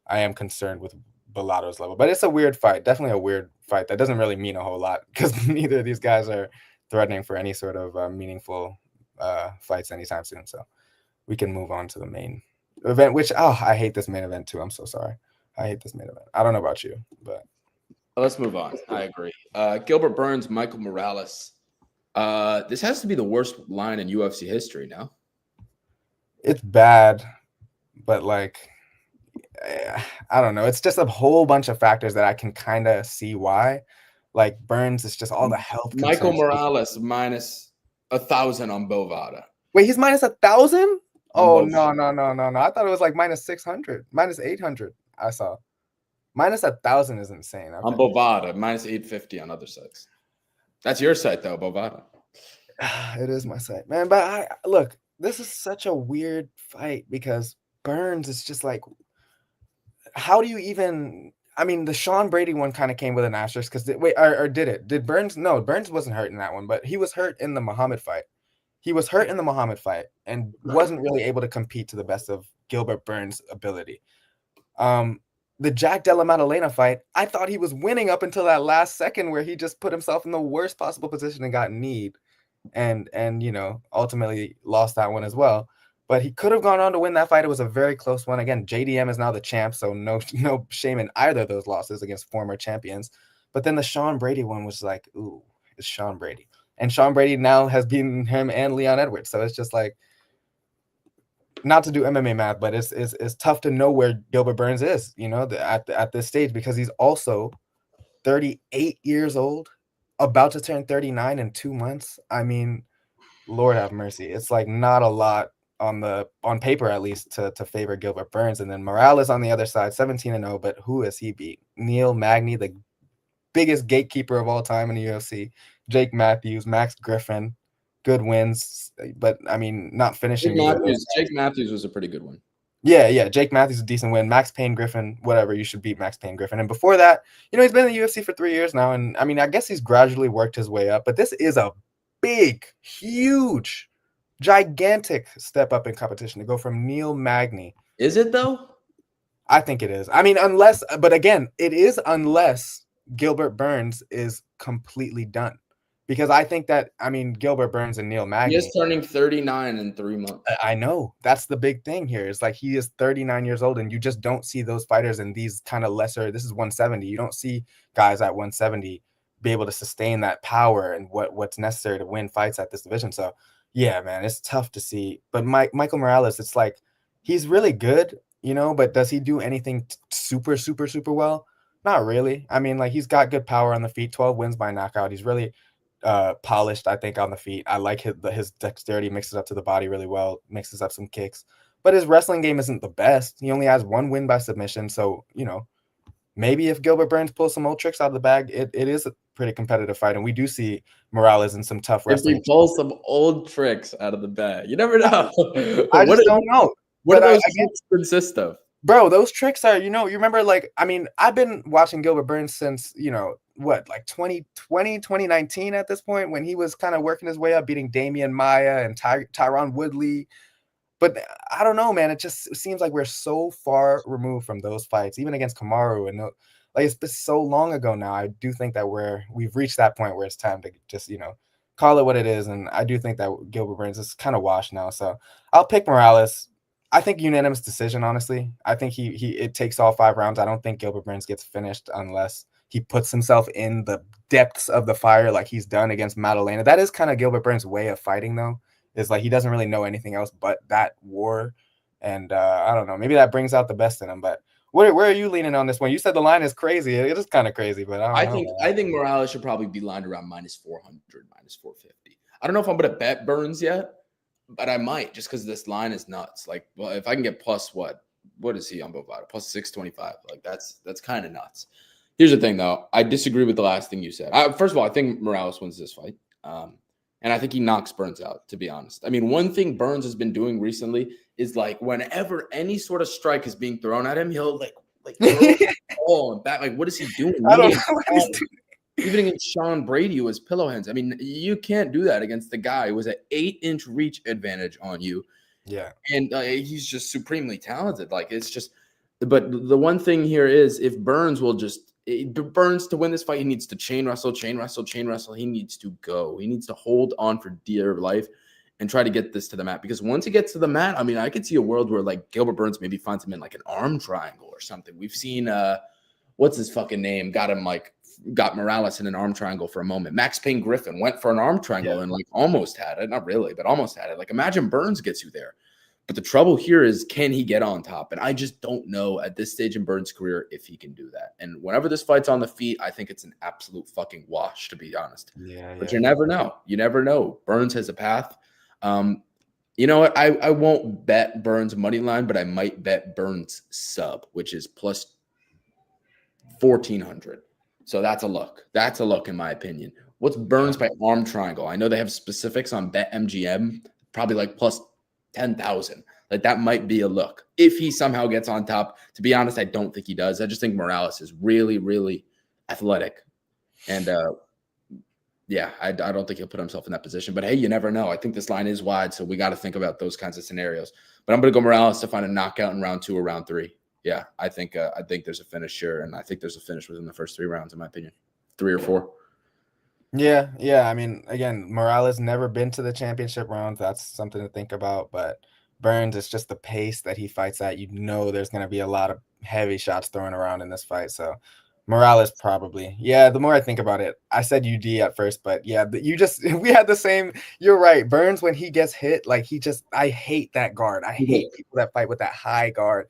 am concerned with Bellato's level. But it's a weird fight. Definitely a weird fight that doesn't really mean a whole lot because neither of these guys are threatening for any sort of meaningful fights anytime soon. So we can move on to the main event, which I hate this main event too. I'm so sorry. I hate this main event. I don't know about you, but let's move on. I agree. Gilbert Burns, Michael Morales. This has to be the worst line in UFC history now. It's bad, but, like, I don't know. It's just a whole bunch of factors that I can kind of see why. Like, Burns is just all the health. Michael Morales minus 1,000 on Bovada. Wait, he's minus 1,000? Oh, no. I thought it was like minus 600, minus 800. I saw minus 1,000 is insane. On Bovada, minus 850 on other sites. That's your site, though, Bovada. It is my site, man. But look, this is such a weird fight because Burns is just like, how do you even? I mean, the Sean Brady one kind of came with an asterisk because did it? Did Burns? No, Burns wasn't hurt in that one, but he was hurt in the Muhammad fight. he was hurt in the Muhammad fight and wasn't really able to compete to the best of Gilbert Burns' ability. The Jack Della Maddalena fight, I thought he was winning up until that last second where he just put himself in the worst possible position and got kneed, and ultimately lost that one as well. But he could have gone on to win that fight. It was a very close one. Again, JDM is now the champ, so no shame in either of those losses against former champions. But then the Sean Brady one was like, ooh, it's Sean Brady. And Sean Brady now has beaten him and Leon Edwards. So it's just like, not to do MMA math, but it's tough to know where Gilbert Burns is, at this stage, because he's also 38 years old, about to turn 39 in 2 months. I mean, Lord have mercy. It's like not a lot on paper, at least, to favor Gilbert Burns. And then Morales on the other side, 17-0, but who has he beat? Neil Magny, the biggest gatekeeper of all time in the UFC, Jake Matthews, Max Griffin, good wins, but I mean, not finishing. Jake Matthews was a pretty good one. Yeah. Jake Matthews is a decent win. Max Payne Griffin, whatever, you should beat Max Payne Griffin. And before that, he's been in the UFC for 3 years now. And I mean, I guess he's gradually worked his way up, but this is a big, huge, gigantic step up in competition to go from Neil Magny. Is it though? I think it is. I mean, but again, it is unless Gilbert Burns is completely done. Because I think that, Gilbert Burns and Neil Magny. He is turning 39 in 3 months. I know. That's the big thing here. It's like he is 39 years old, and you just don't see those fighters in these kind of lesser. This is 170. You don't see guys at 170 be able to sustain that power and what's necessary to win fights at this division. So, yeah, man, it's tough to see. But Michael Morales, it's like he's really good, but does he do anything super, super, super well? Not really. I mean, like, he's got good power on the feet, 12 wins by knockout. He's really polished, I think, on the feet. I like his dexterity, mixes up to the body really well, mixes up some kicks, but his wrestling game isn't the best. He only has 1 win by submission. So, maybe if Gilbert Burns pulls some old tricks out of the bag, it is a pretty competitive fight. And we do see Morales in some tough wrestling. If he pulls some old tricks out of the bag, you never know. I just don't know. What do those tricks consist of? Bro, those tricks are, you remember, like, I mean, I've been watching Gilbert Burns since, like 2020, 2019 at this point, when he was kind of working his way up, beating Damian Maia and Tyron Woodley. But I don't know, man. It just seems like we're so far removed from those fights, even against Kamaru. And like, it's been so long ago now. I do think that we've reached that point where it's time to just, call it what it is. And I do think that Gilbert Burns is kind of washed now. So I'll pick Morales. I think unanimous decision, honestly. I think it takes all 5 rounds. I don't think Gilbert Burns gets finished unless he puts himself in the depths of the fire like he's done against Maddalena. That is kind of Gilbert Burns' way of fighting, though. Is like he doesn't really know anything else but that war. And I don't know. Maybe that brings out the best in him. But where are you leaning on this one? You said the line is crazy. It is kind of crazy, but I think Morales should probably be lined around -400, -450. I don't know if I'm going to bet Burns yet, but I might, just because this line is nuts. Like, well, if I can get plus what is he on Bovada? Plus 625. Like, that's kind of nuts. Here's the thing, though. I disagree with the last thing you said. First of all, I think Morales wins this fight. And I think he knocks Burns out, to be honest. I mean, one thing Burns has been doing recently is, like, whenever any sort of strike is being thrown at him, he'll like throw the ball and back. Like, what is he doing? I don't know what he's doing. Even against Sean Brady, who was pillow hands. I mean, you can't do that against the guy who was an 8-inch reach advantage on you. Yeah. And he's just supremely talented. Like, it's just – but the one thing here is if Burns will just – Burns, to win this fight, he needs to chain wrestle. He needs to go. He needs to hold on for dear life and try to get this to the mat. Because once he gets to the mat, I mean, I could see a world where, like, Gilbert Burns maybe finds him in, like, an arm triangle or something. We've seen what's his fucking name? Got Morales in an arm triangle for a moment. Max Payne Griffin went for an arm triangle and, like, almost had it. Not really, but almost had it. Like, imagine Burns gets you there. But the trouble here is, can he get on top? And I just don't know at this stage in Burns' career if he can do that. And whenever this fight's on the feet, I think it's an absolute fucking wash, to be honest. But you never know. You never know. Burns has a path. You know what? I won't bet Burns' money line, but I might bet Burns' sub, which is plus 1,400. So that's a look. That's a look, in my opinion. What's Burns by arm triangle? I know they have specifics on BetMGM, probably like plus 10,000. Like, that might be a look if he somehow gets on top. To be honest, I don't think he does. I just think Morales is really, really athletic. And Yeah, I don't think he'll put himself in that position. But hey, you never know. I think this line is wide, so we got to think about those kinds of scenarios. But I'm going to go Morales to find a knockout in round 2 or round 3. Yeah, I think there's a finish here, and I think there's a finish within the first 3 rounds, in my opinion, 3 or 4. Yeah. I mean, again, Morales never been to the championship round. That's something to think about. But Burns, it's just the pace that he fights at. You know, there's going to be a lot of heavy shots thrown around in this fight. So Morales probably. Yeah, the more I think about it, I said UD at first, but yeah, we had the same. You're right. Burns, when he gets hit, like I hate that guard. I hate people that fight with that high guard.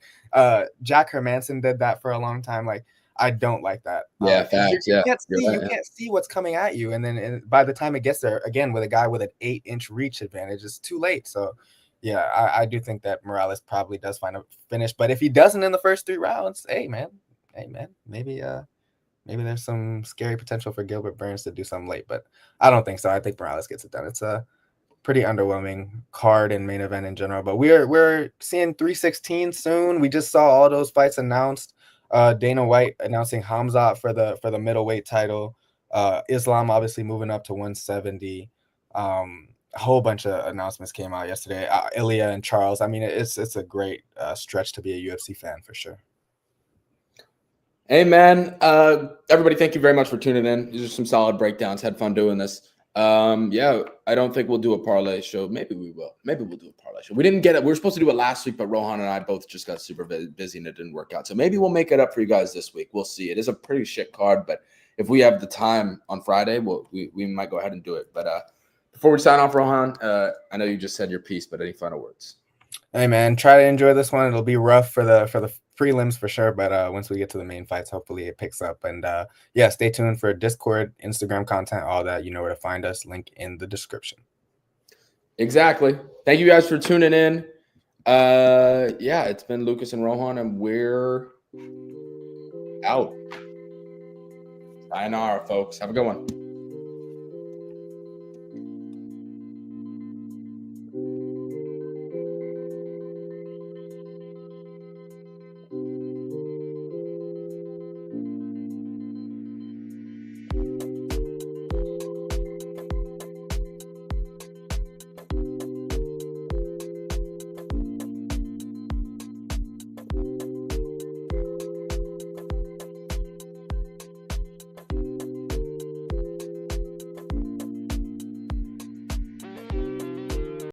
Jack Hermanson did that for a long time. Like, I don't like that. Yeah, facts. You Yeah, can't see, right, you can't see what's coming at you, and then by the time it gets there, again with a guy with an 8-inch reach advantage, it's too late. So, yeah, I do think that Morales probably does find a finish, but if he doesn't in the first 3 rounds, hey man, maybe there's some scary potential for Gilbert Burns to do something late, but I don't think so. I think Morales gets it done. It's a pretty underwhelming card and main event in general, but we're seeing 316 soon. We just saw all those fights announced. Dana White announcing Hamzat for the middleweight title. Islam obviously moving up to 170. A whole bunch of announcements came out yesterday. Ilya and Charles. I mean, it's a great stretch to be a UFC fan for sure. Hey man, everybody, thank you very much for tuning in. These are some solid breakdowns. Had fun doing this. Yeah, I don't think we'll do a parlay show. Maybe we will. Maybe we'll do a parlay show. We didn't get it. We were supposed to do it last week, but Rohan and I both just got super busy and it didn't work out. So maybe we'll make it up for you guys this week. We'll see. It is a pretty shit card, but if we have the time on Friday, we might go ahead and do it. But before we sign off, Rohan, I know you just said your piece, but any final words? Hey man, try to enjoy this one. It'll be rough for the prelims for sure, but once we get to the main fights, hopefully it picks up. And yeah, stay tuned for Discord, Instagram content, all that. You know where to find us. Link in the description. Exactly. Thank you guys for tuning in. Yeah, it's been Lucas and Rohan, and we're out. Sayonara, folks. Have a good one.